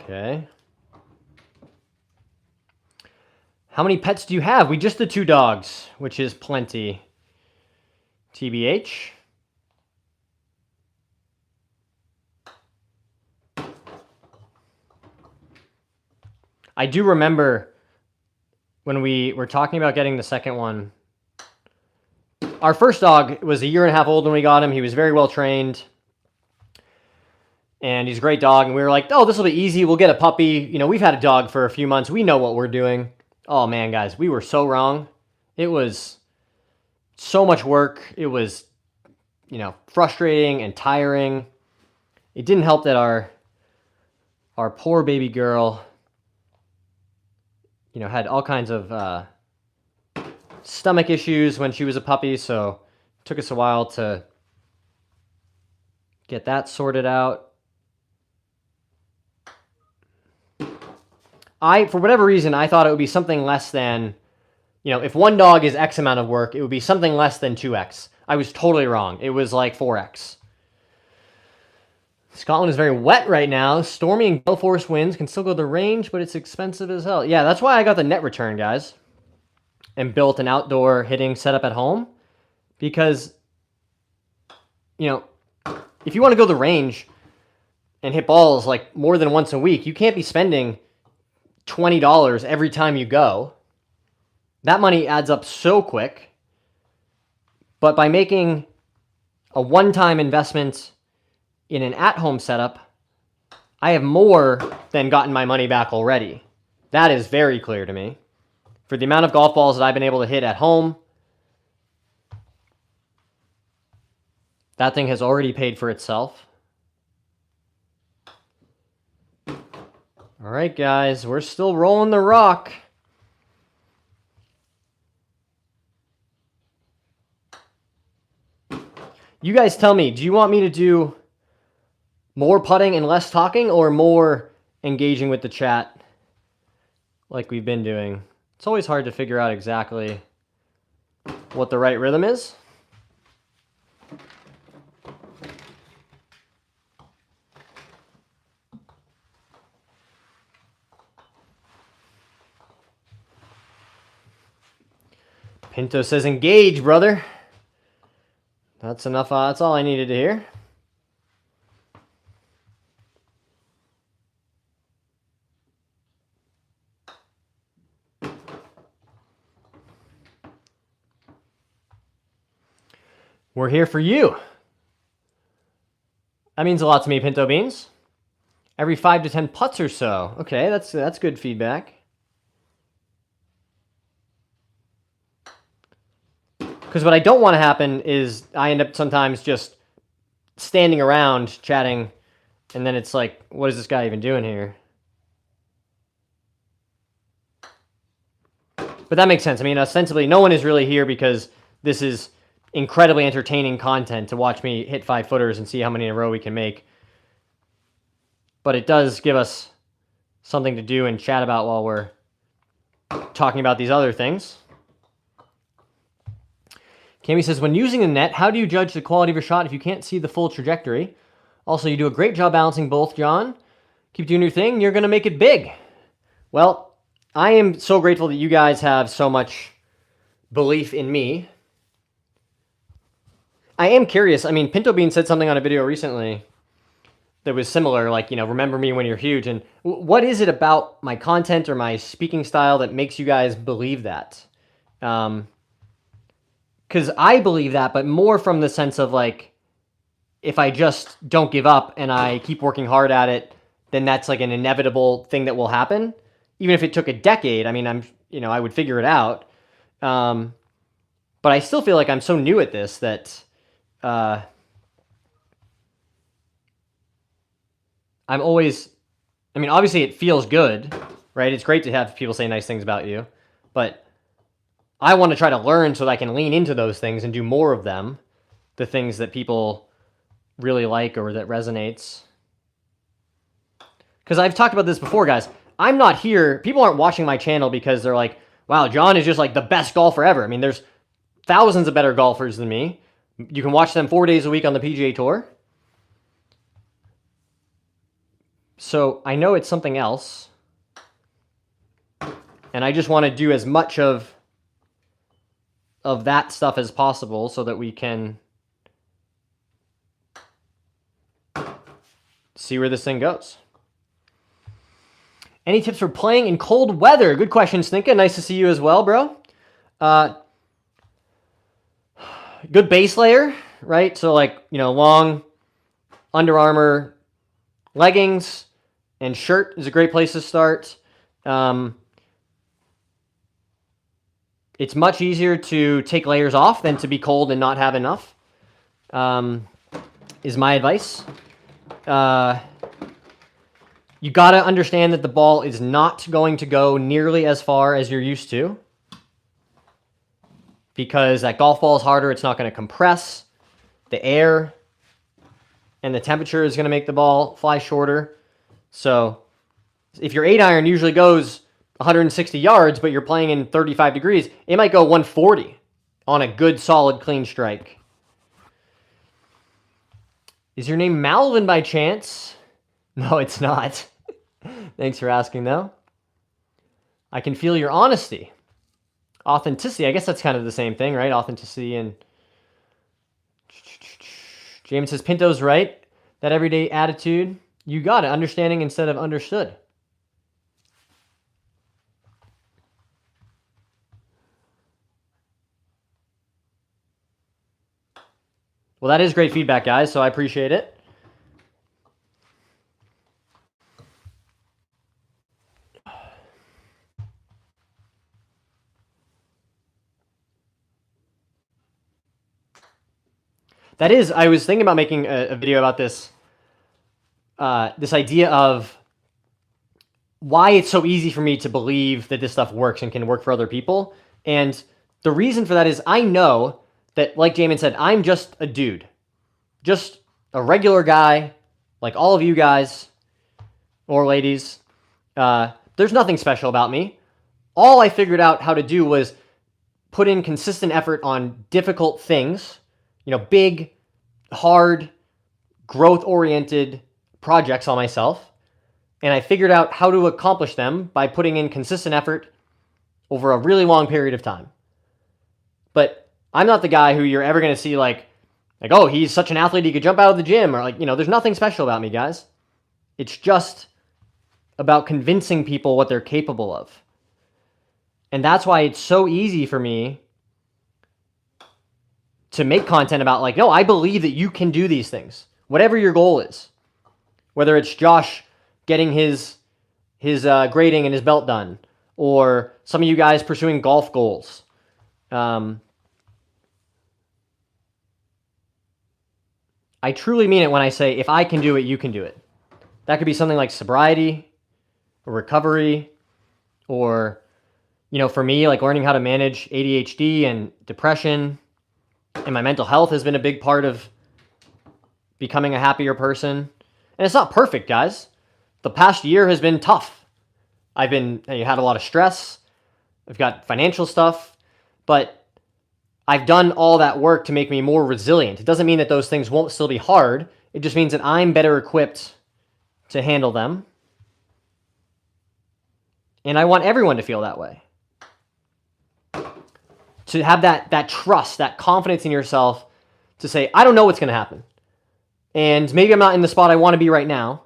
Okay. How many pets do you have? We just the 2 dogs, which is plenty. TBH. I do remember when we were talking about getting the second one. Our first dog was a 1.5 years old when we got him. He was very well trained. And he's a great dog. And we were like, oh, this will be easy. We'll get a puppy. You know, we've had a dog for a few months. We know what we're doing. Oh, man, guys, we were so wrong. It was so much work. It was, you know, frustrating and tiring. It didn't help that our poor baby girl, you know, had all kinds of stomach issues when she was a puppy. So it took us a while to get that sorted out. For whatever reason, I thought it would be something less than, you know, if one dog is X amount of work, it would be something less than 2X. I was totally wrong. It was like 4X. Scotland is very wet right now. Stormy and gale force winds can still go to the range, but it's expensive as hell. Yeah, that's why I got the net return, guys, and built an outdoor hitting setup at home. Because, you know, if you want to go to the range and hit balls like more than once a week, you can't be spending $20 every time you go. That money adds up so quick. But by making a one-time investment in an at-home setup, I have more than gotten my money back already. That is very clear to me. For the amount of golf balls that I've been able to hit at home, that thing has already paid for itself. All right, guys, we're still rolling the rock. You guys tell me, do you want me to do more putting and less talking, or more engaging with the chat like we've been doing? It's always hard to figure out exactly what the right rhythm is. Pinto says engage, brother. That's enough. That's all I needed to hear. We're here for you. That means a lot to me, Pinto Beans. Every 5 to 10 putts or so. Okay, that's good feedback. Because what I don't want to happen is I end up sometimes just standing around chatting, and then it's like, what is this guy even doing here? But that makes sense. I mean, ostensibly, no one is really here because this is incredibly entertaining content to watch me hit 5-footers and see how many in a row we can make. But it does give us something to do and chat about while we're talking about these other things. Cami says, when using the net, how do you judge the quality of your shot if you can't see the full trajectory? Also, you do a great job balancing both, John. Keep doing your thing. You're going to make it big. Well, I am so grateful that you guys have so much belief in me. I am curious. I mean, Pinto Bean said something on a video recently that was similar, like, you know, remember me when you're huge. And what is it about my content or my speaking style that makes you guys believe that? Because I believe that, but more from the sense of like, if I just don't give up and I keep working hard at it, then that's like an inevitable thing that will happen. Even if it took a decade, I mean, I would figure it out. But I still feel like I'm so new at this that I'm always, I mean, obviously it feels good, right? It's great to have people say nice things about you, but I want to try to learn so that I can lean into those things and do more of them, the things that people really like or that resonates. Because I've talked about this before, guys. I'm not here, people aren't watching my channel because they're like, wow, John is just like the best golfer ever. I mean, there's thousands of better golfers than me. You can watch them 4 days a week on the PGA Tour. So I know it's something else. And I just want to do as much of that stuff as possible so that we can see where this thing goes. Any tips for playing in cold weather? Good question, Sninka. Nice to see you as well, bro. Good base layer, right? So like, you know, long Under Armour leggings and shirt is a great place to start. It's much easier to take layers off than to be cold and not have enough, is my advice. You got to understand that the ball is not going to go nearly as far as you're used to, because that golf ball is harder. It's not going to compress. The air and the temperature is going to make the ball fly shorter. So if your 8-iron usually goes 160 yards, but you're playing in 35 degrees, it might go 140 on a good, solid, clean strike. Is your name Malvin by chance? No, it's not. Thanks for asking, though. I can feel your honesty. Authenticity, I guess that's kind of the same thing, right? Authenticity and... James says, Pinto's right. That everyday attitude. You got it. Understanding instead of understood. Well, that is great feedback, guys, so I appreciate it. That is, I was thinking about making a video about this, this idea of why it's so easy for me to believe that this stuff works and can work for other people. And the reason for that is I know that, like Jamin said, I'm just a dude. Just a regular guy, like all of you guys or ladies. There's nothing special about me. All I figured out how to do was put in consistent effort on difficult things, you know, big, hard, growth-oriented projects on myself. And I figured out how to accomplish them by putting in consistent effort over a really long period of time. But I'm not the guy who you're ever going to see like, oh, he's such an athlete, he could jump out of the gym. Or like, you know, there's nothing special about me, guys. It's just about convincing people what they're capable of. And that's why it's so easy for me to make content about like, no, I believe that you can do these things. Whatever your goal is. Whether it's Josh getting his grading and his belt done, or some of you guys pursuing golf goals. I truly mean it when I say, if I can do it, you can do it. That could be something like sobriety, or recovery, or, you know, for me, like learning how to manage ADHD and depression, and my mental health has been a big part of becoming a happier person. And it's not perfect, guys. The past year has been tough. I had a lot of stress. I've got financial stuff, but I've done all that work to make me more resilient. It doesn't mean that those things won't still be hard. It just means that I'm better equipped to handle them. And I want everyone to feel that way. To have that trust, that confidence in yourself to say, I don't know what's going to happen. And maybe I'm not in the spot I want to be right now,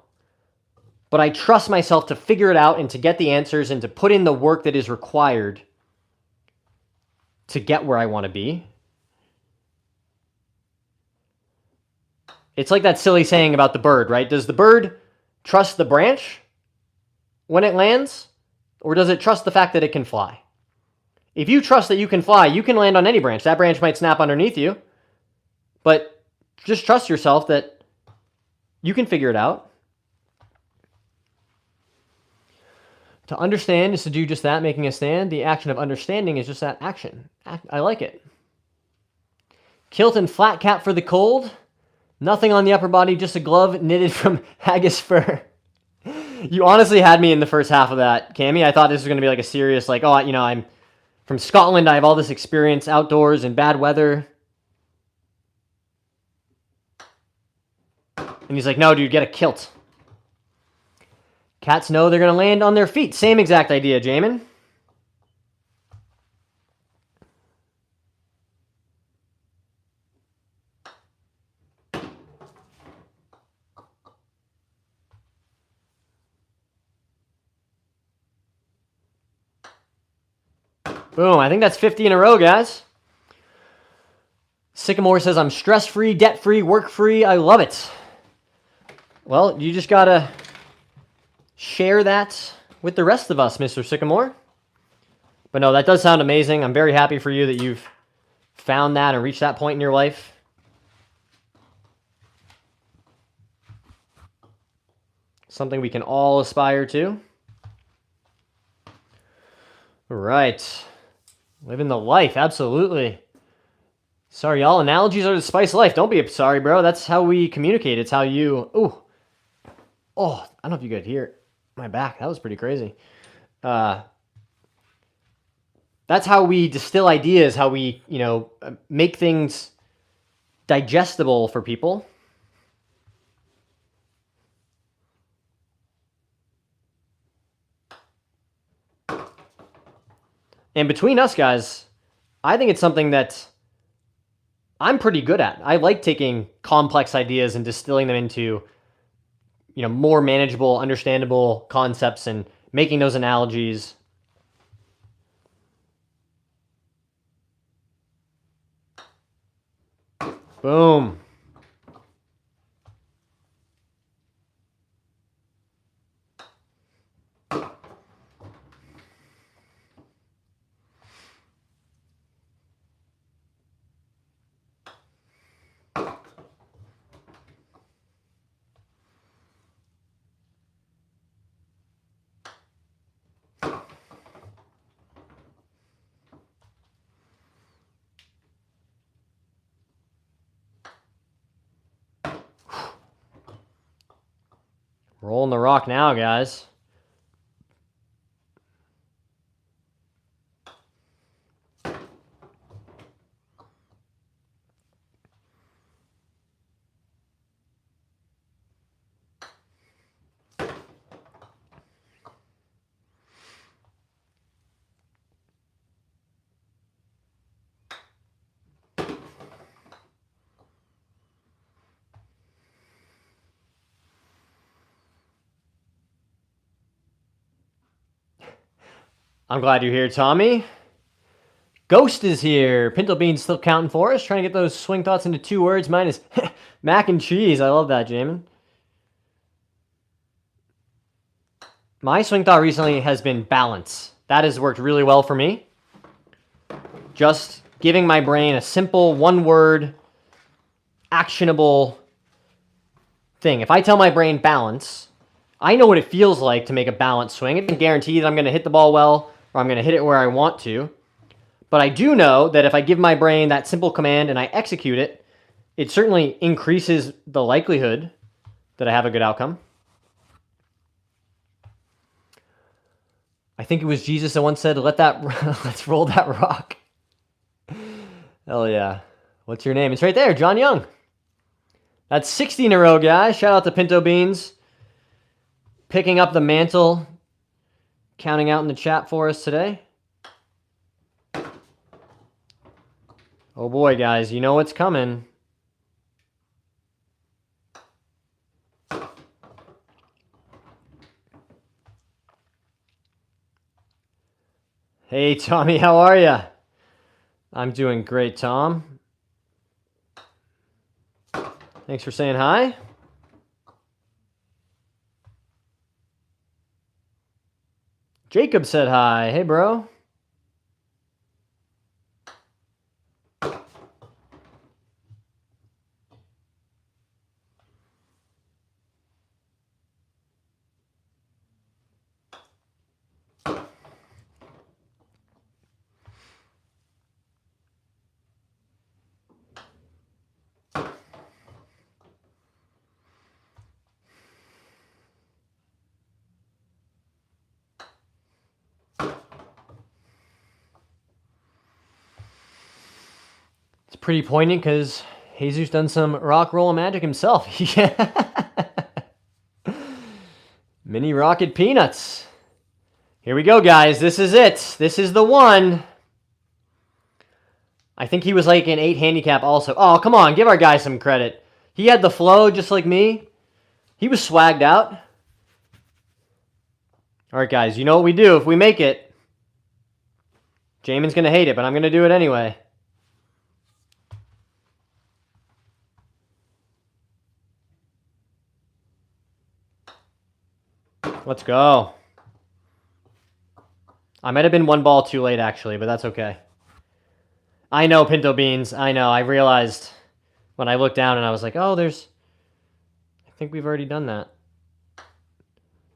but I trust myself to figure it out and to get the answers and to put in the work that is required to get where I want to be. It's like that silly saying about the bird, right? Does the bird trust the branch when it lands, or does it trust the fact that it can fly? If you trust that you can fly, you can land on any branch. That branch might snap underneath you, but just trust yourself that you can figure it out. To understand is to do just that, making a stand. The action of understanding is just that action. I like it. Kilt and flat cap for the cold. Nothing on the upper body, just a glove knitted from haggis fur. You honestly had me in the first half of that, Cammy. I thought this was going to be like a serious, like, oh, you know, I'm from Scotland. I have all this experience outdoors in bad weather. And he's like, no, dude, get a kilt. Cats know they're going to land on their feet. Same exact idea, Jamin. Boom, I think that's 50 in a row, guys. Sycamore says, I'm stress-free, debt-free, work-free. I love it. Well, you just got to share that with the rest of us, Mr. Sycamore. But no, that does sound amazing. I'm very happy for you that you've found that and reached that point in your life. Something we can all aspire to. All right. Living the life, absolutely. Sorry, y'all. Analogies are the spice of life. Don't be sorry, bro. That's how we communicate. It's how you... Ooh. Oh, I don't know if you could hear my back. That was pretty crazy. That's how we distill ideas, how we, you know, make things digestible for people. And between us guys, I think it's something that I'm pretty good at. I like taking complex ideas and distilling them into, you know, more manageable, understandable concepts and making those analogies. Boom. Rolling the rock now, guys. I'm glad you're here, Tommy. Ghost is here. Pinto Bean's still counting for us, trying to get those swing thoughts into 2 words. Mine is mac and cheese. I love that, Jamin. My swing thought recently has been balance. That has worked really well for me. Just giving my brain a simple 1-word, actionable thing. If I tell my brain balance, I know what it feels like to make a balanced swing. It doesn't guarantee that I'm going to hit the ball well or I'm going to hit it where I want to. But I do know that if I give my brain that simple command and I execute it, it certainly increases the likelihood that I have a good outcome. I think it was Jesus that once said, let's roll that rock. Hell yeah. What's your name? It's right there, John Young. That's 60 in a row, guys. Shout out to Pinto Beans. Picking up the mantle. counting out in the chat for us today. Oh boy, guys, you know what's coming. Hey, Tommy, how are ya? I'm doing great, Tom. Thanks for saying hi. Jacob said hi. Hey, bro. It's pretty poignant because Jesus done some rock roll magic himself. Mini rocket peanuts. Here we go, guys. This is it. This is the one. I think he was like an 8 handicap also. Oh, come on. Give our guy some credit. He had the flow just like me. He was swagged out. All right, guys. You know what we do if we make it. Jamin's going to hate it, but I'm going to do it anyway. Let's go. I might have been one ball too late, actually, but that's okay. I know, Pinto Beans. I know. I realized when I looked down and I was like, oh, there's... I think we've already done that.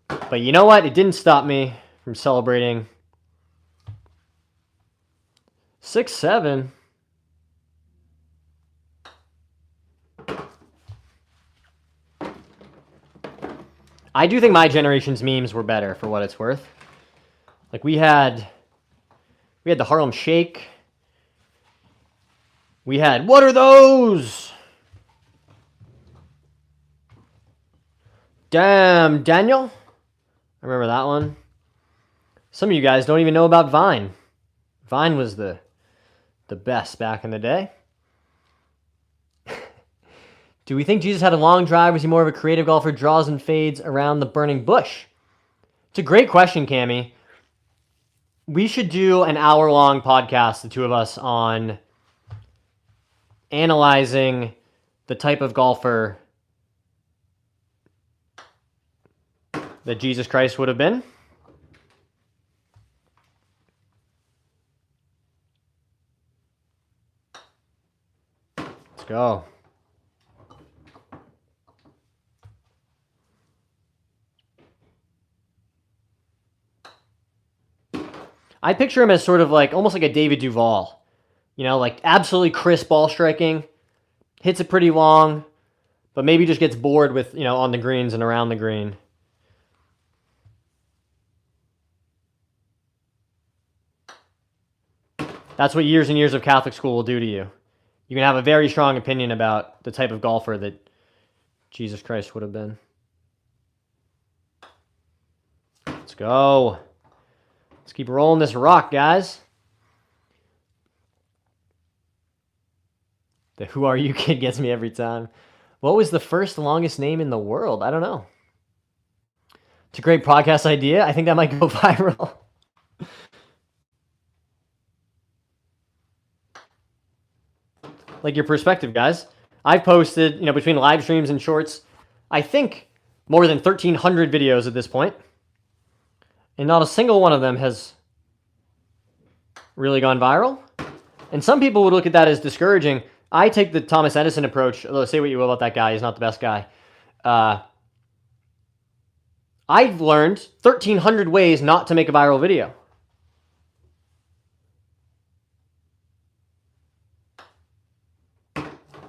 But you know what? It didn't stop me from celebrating. 6-7. I do think my generation's memes were better for what it's worth. Like we had the Harlem Shake. We had, what are those? Damn, Daniel. I remember that one. Some of you guys don't even know about Vine. Vine was the best back in the day. Do we think Jesus had a long drive? Was he more of a creative golfer, draws and fades around the burning bush? It's a great question, Cammie. We should do an hour-long podcast, the two of us, on analyzing the type of golfer that Jesus Christ would have been. Let's go. I picture him as sort of like, almost like a David Duval. You know, like absolutely crisp ball striking. Hits it pretty long, but maybe just gets bored with, you know, on the greens and around the green. That's what years and years of Catholic school will do to you. You can have a very strong opinion about the type of golfer that Jesus Christ would have been. Let's go. Let's keep rolling this rock, guys. The who are you kid gets me every time. What was the first longest name in the world? I don't know. It's a great podcast idea. I think that might go viral. Like your perspective, guys. I've posted, you know, between live streams and shorts, I think more than 1,300 videos at this point. And not a single one of them has really gone viral. And some people would look at that as discouraging. I take the Thomas Edison approach, although say what you will about that guy, he's not the best guy. I've learned 1,300 ways not to make a viral video.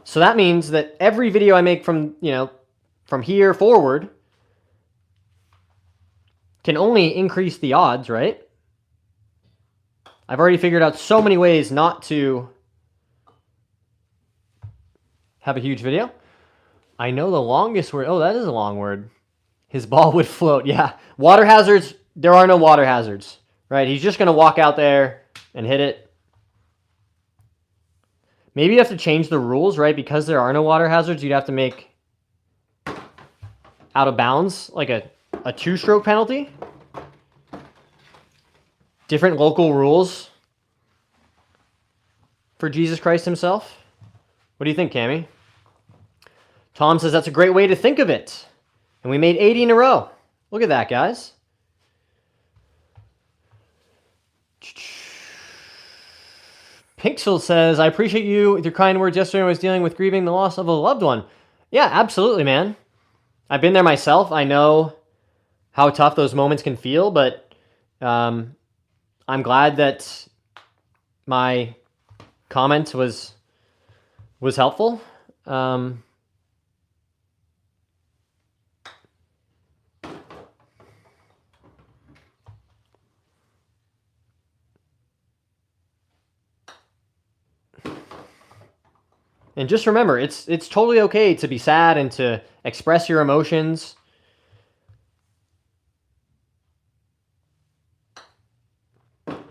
So that means that every video I make from, you know, from here forward can only increase the odds, right? I've already figured out so many ways not to have a huge video. I know the longest word. Oh, that is a long word. His ball would float. Yeah. Water hazards there are no water hazards, right? He's just going to walk out there and hit it. Maybe you have to change the rules, right? Because there are no water hazards, you'd have to make out of bounds, like a 2-stroke penalty. Different local rules for Jesus Christ himself. What do you think, Cammy? Tom says that's a great way to think of it. And we made 80 in a row. Look at that, guys. Pixel says, I appreciate you with your kind words yesterday when I was dealing with grieving the loss of a loved one. Yeah, absolutely, man. I've been there myself. I know how tough those moments can feel, but I'm glad that my comment was helpful. And just remember, it's totally okay to be sad and to express your emotions.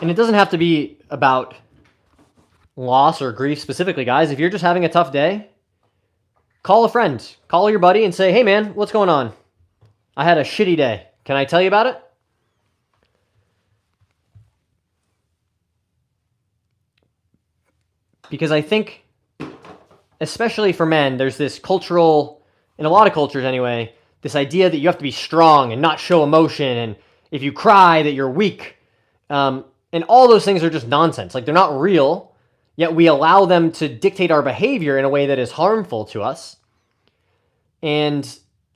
And it doesn't have to be about loss or grief specifically, guys. If you're just having a tough day, call a friend. Call your buddy and say, hey, man, what's going on? I had a shitty day. Can I tell you about it? Because I think, especially for men, there's this cultural, in a lot of cultures anyway, this idea that you have to be strong and not show emotion, and if you cry, that you're weak. And all those things are just nonsense. Like, they're not real, yet we allow them to dictate our behavior in a way that is harmful to us. And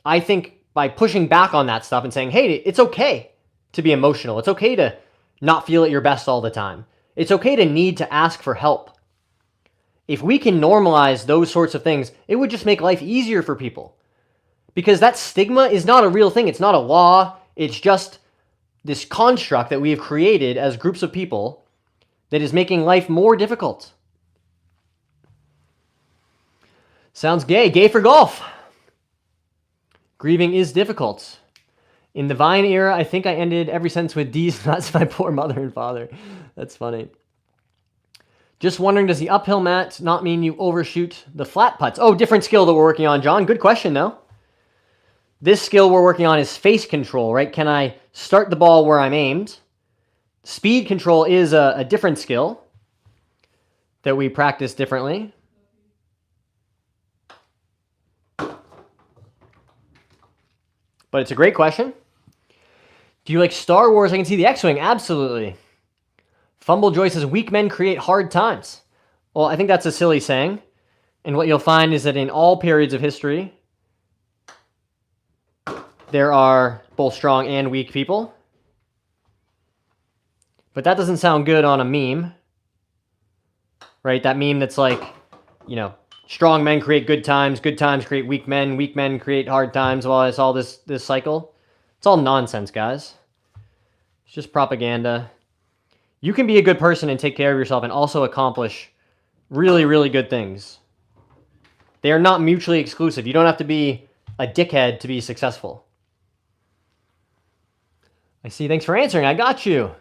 I think by pushing back on that stuff and saying, hey, it's okay to be emotional. It's okay to not feel at your best all the time. It's okay to need to ask for help. If we can normalize those sorts of things, it would just make life easier for people. Because that stigma is not a real thing. It's not a law. It's just this construct that we have created as groups of people that is making life more difficult. Sounds gay. Gay for golf. Grieving is difficult. In the Vine era, I think I ended every sentence with D's nuts, my poor mother and father. That's funny. Just wondering, does the uphill mat not mean you overshoot the flat putts? Oh, different skill that we're working on, John. Good question, though. This skill we're working on is face control, right? Can I start the ball where I'm aimed? Speed control is a different skill that we practice differently. But it's a great question. Do you like Star Wars? I can see the X-Wing. Absolutely. Fumble Joy says, weak men create hard times. Well, I think that's a silly saying. And what you'll find is that in all periods of history, there are both strong and weak people. But that doesn't sound good on a meme. Right? That meme that's like, you know, strong men create good times create weak men create hard times. Well, it's all this cycle. It's all nonsense, guys. It's just propaganda. You can be a good person and take care of yourself and also accomplish really, really good things. They are not mutually exclusive. You don't have to be a dickhead to be successful. I see. Thanks for answering. I got you.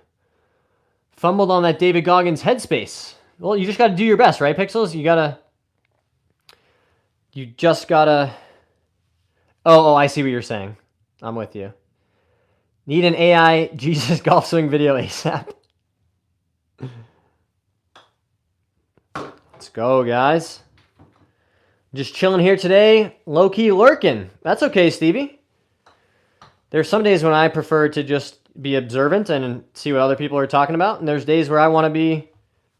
Fumbled on that David Goggins headspace. Well, you just got to do your best, right, Pixels? You just gotta... Oh, I see what you're saying. I'm with you. Need an AI Jesus golf swing video ASAP. Let's go, guys. Just chilling here today. Low-key lurking. That's okay, Stevie. There's some days when I prefer to just be observant and see what other people are talking about. And there's days where I want to be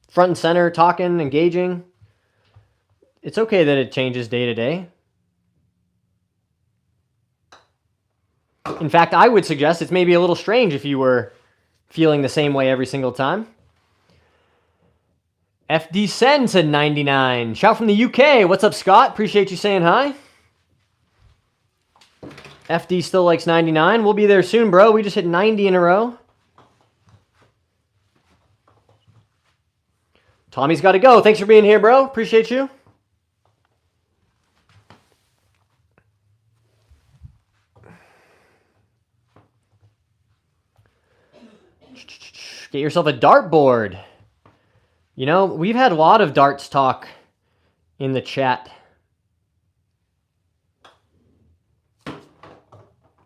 front and center, talking, engaging. It's okay that it changes day to day. In fact, I would suggest it's maybe a little strange if you were feeling the same way every single time. FD Sen said 99. Shout from the UK. What's up, Scott? Appreciate you saying hi. FD still likes 99. We'll be there soon, bro. We just hit 90 in a row. Tommy's got to go. Thanks for being here, bro. Appreciate you. Get yourself a dartboard. You know, we've had a lot of darts talk in the chat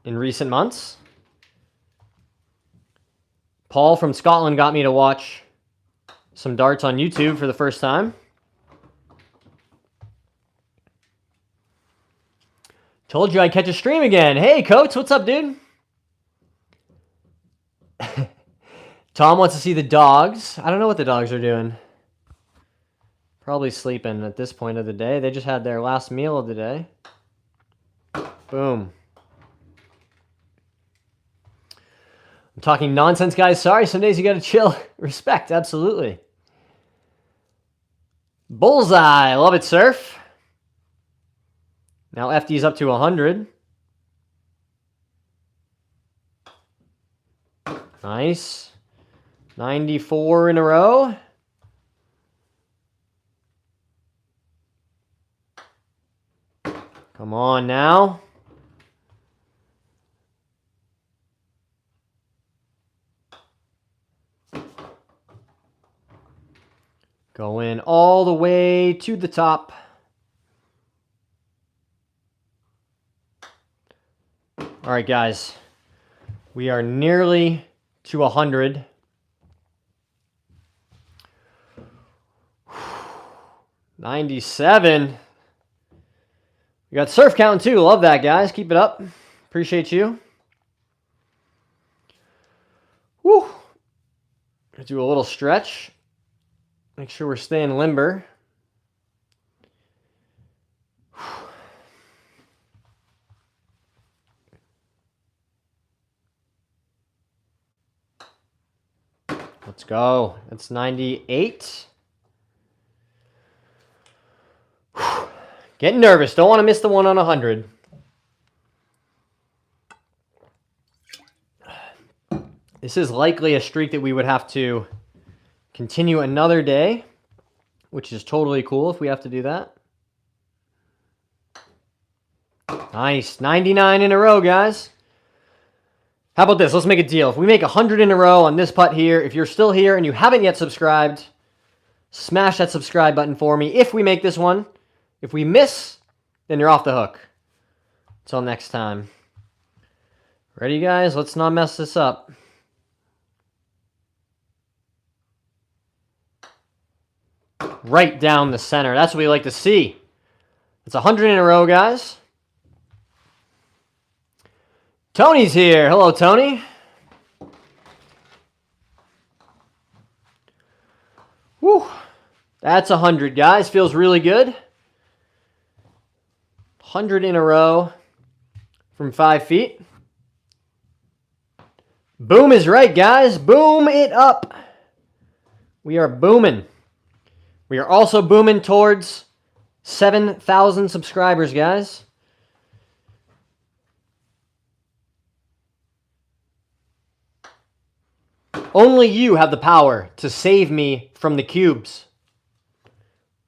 in recent months. Paul from Scotland got me to watch some darts on YouTube for the first time. Told you I'd catch a stream again. Hey, Coates, what's up, dude? Tom wants to see the dogs. I don't know what the dogs are doing. Probably sleeping at this point of the day. They just had their last meal of the day. Boom. I'm talking nonsense, guys. Sorry, some days you gotta chill. Respect, absolutely. Bullseye. Love it, Surf. Now FD's up to 100. Nice. 94 in a row. Come on now. Going all the way to the top. All right, guys. We are nearly to 100. $97. We got surf counting too. Love that, guys. Keep it up. Appreciate you. Woo. Gonna do a little stretch. Make sure we're staying limber. Let's go. That's 98. Getting nervous. Don't want to miss the one on 100. This is likely a streak that we would have to continue another day, which is totally cool if we have to do that. Nice. 99 in a row, guys. How about this? Let's make a deal. If we make 100 in a row on this putt here, if you're still here and you haven't yet subscribed, smash that subscribe button for me. If we make this one, if we miss, then you're off the hook. Until next time. Ready, guys? Let's not mess this up. Right down the center. That's what we like to see. It's 100 in a row, guys. Tony's here. Hello, Tony. Woo. That's 100, guys. Feels really good. 100 in a row from 5 feet. Boom is right, guys. Boom it up. We are booming. We are also booming towards 7,000 subscribers, guys. Only you have the power to save me from the cubes.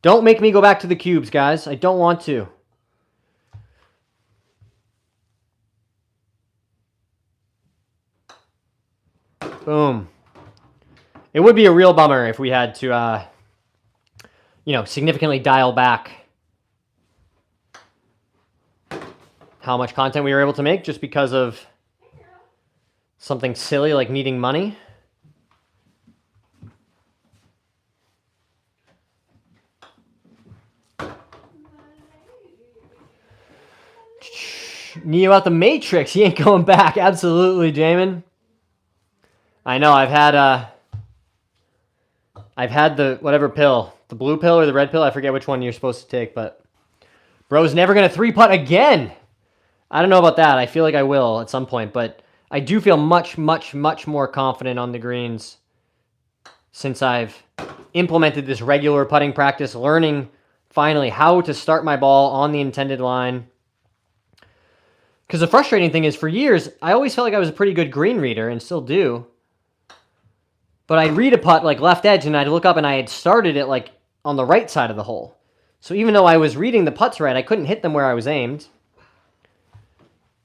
Don't make me go back to the cubes, guys. I don't want to. Boom. It would be a real bummer if we had to, significantly dial back how much content we were able to make just because of something silly like needing money. Neo out the Matrix. He ain't going back. Absolutely, Jamin. I know. I've had the whatever pill, the blue pill or the red pill. I forget which one you're supposed to take, but bro's never gonna 3-putt again. I don't know about that. I feel like I will at some point, but I do feel much, much, much more confident on the greens since I've implemented this regular putting practice, learning finally how to start my ball on the intended line. Because the frustrating thing is, for years, I always felt like I was a pretty good green reader, and still do. But I'd read a putt like left edge, and I'd look up and I had started it like on the right side of the hole. So even though I was reading the putts right, I couldn't hit them where I was aimed.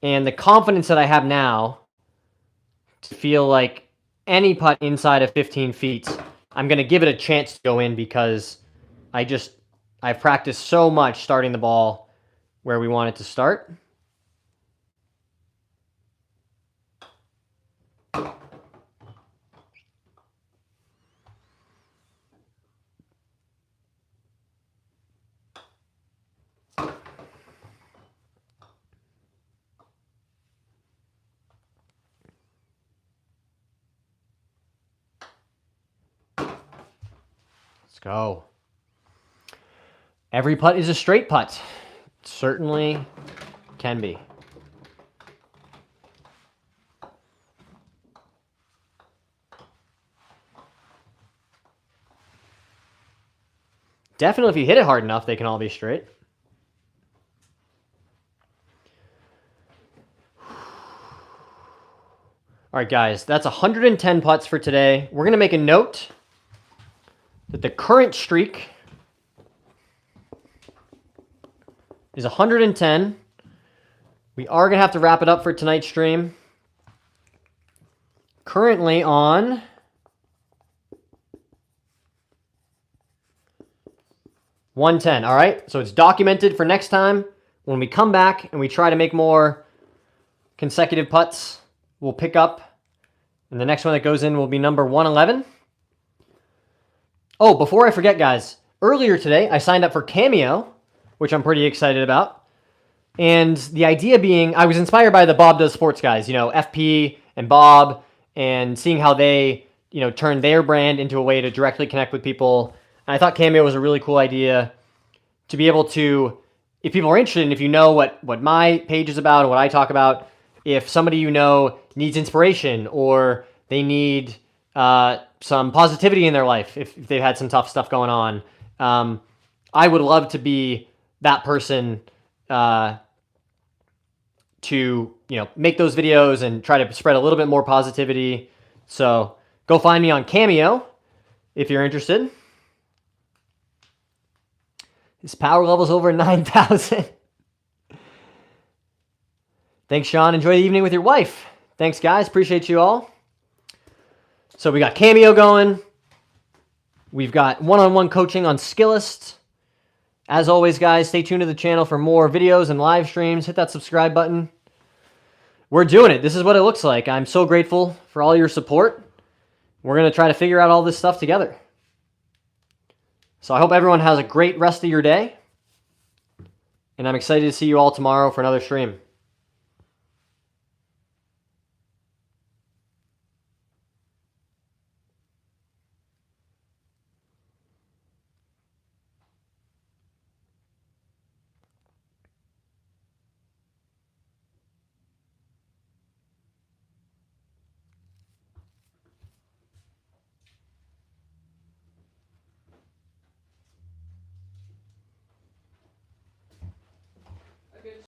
And the confidence that I have now to feel like any putt inside of 15 feet, I'm going to give it a chance to go in because I've practiced so much starting the ball where we want it to start. Let's go. Every putt is a straight putt. It certainly can be. Definitely, if you hit it hard enough, they can all be straight. All right, guys, that's 110 putts for today. We're going to make a note that the current streak is 110. We are going to have to wrap it up for tonight's stream. Currently on 110. All right, so it's documented for next time. When we come back and we try to make more consecutive putts, we'll pick up. And the next one that goes in will be number 111. Oh, before I forget, guys, earlier today I signed up for Cameo, which I'm pretty excited about. And the idea being, I was inspired by the Bob Does Sports guys, FP and Bob, and seeing how they, turn their brand into a way to directly connect with people. And I thought Cameo was a really cool idea to be able to, if people are interested, and if you know what my page is about and what I talk about, if somebody needs inspiration or they need some positivity in their life, if they've had some tough stuff going on, I would love to be that person to make those videos and try to spread a little bit more positivity. So go find me on Cameo if you're interested. His power level's over 9,000. Thanks, Sean. Enjoy the evening with your wife. Thanks, guys. Appreciate you all. So we got Cameo going. We've got one-on-one coaching on Skillist. As always, guys, stay tuned to the channel for more videos and live streams. Hit that subscribe button. We're doing it. This is what it looks like. I'm so grateful for all your support. We're going to try to figure out all this stuff together. So I hope everyone has a great rest of your day. And I'm excited to see you all tomorrow for another stream.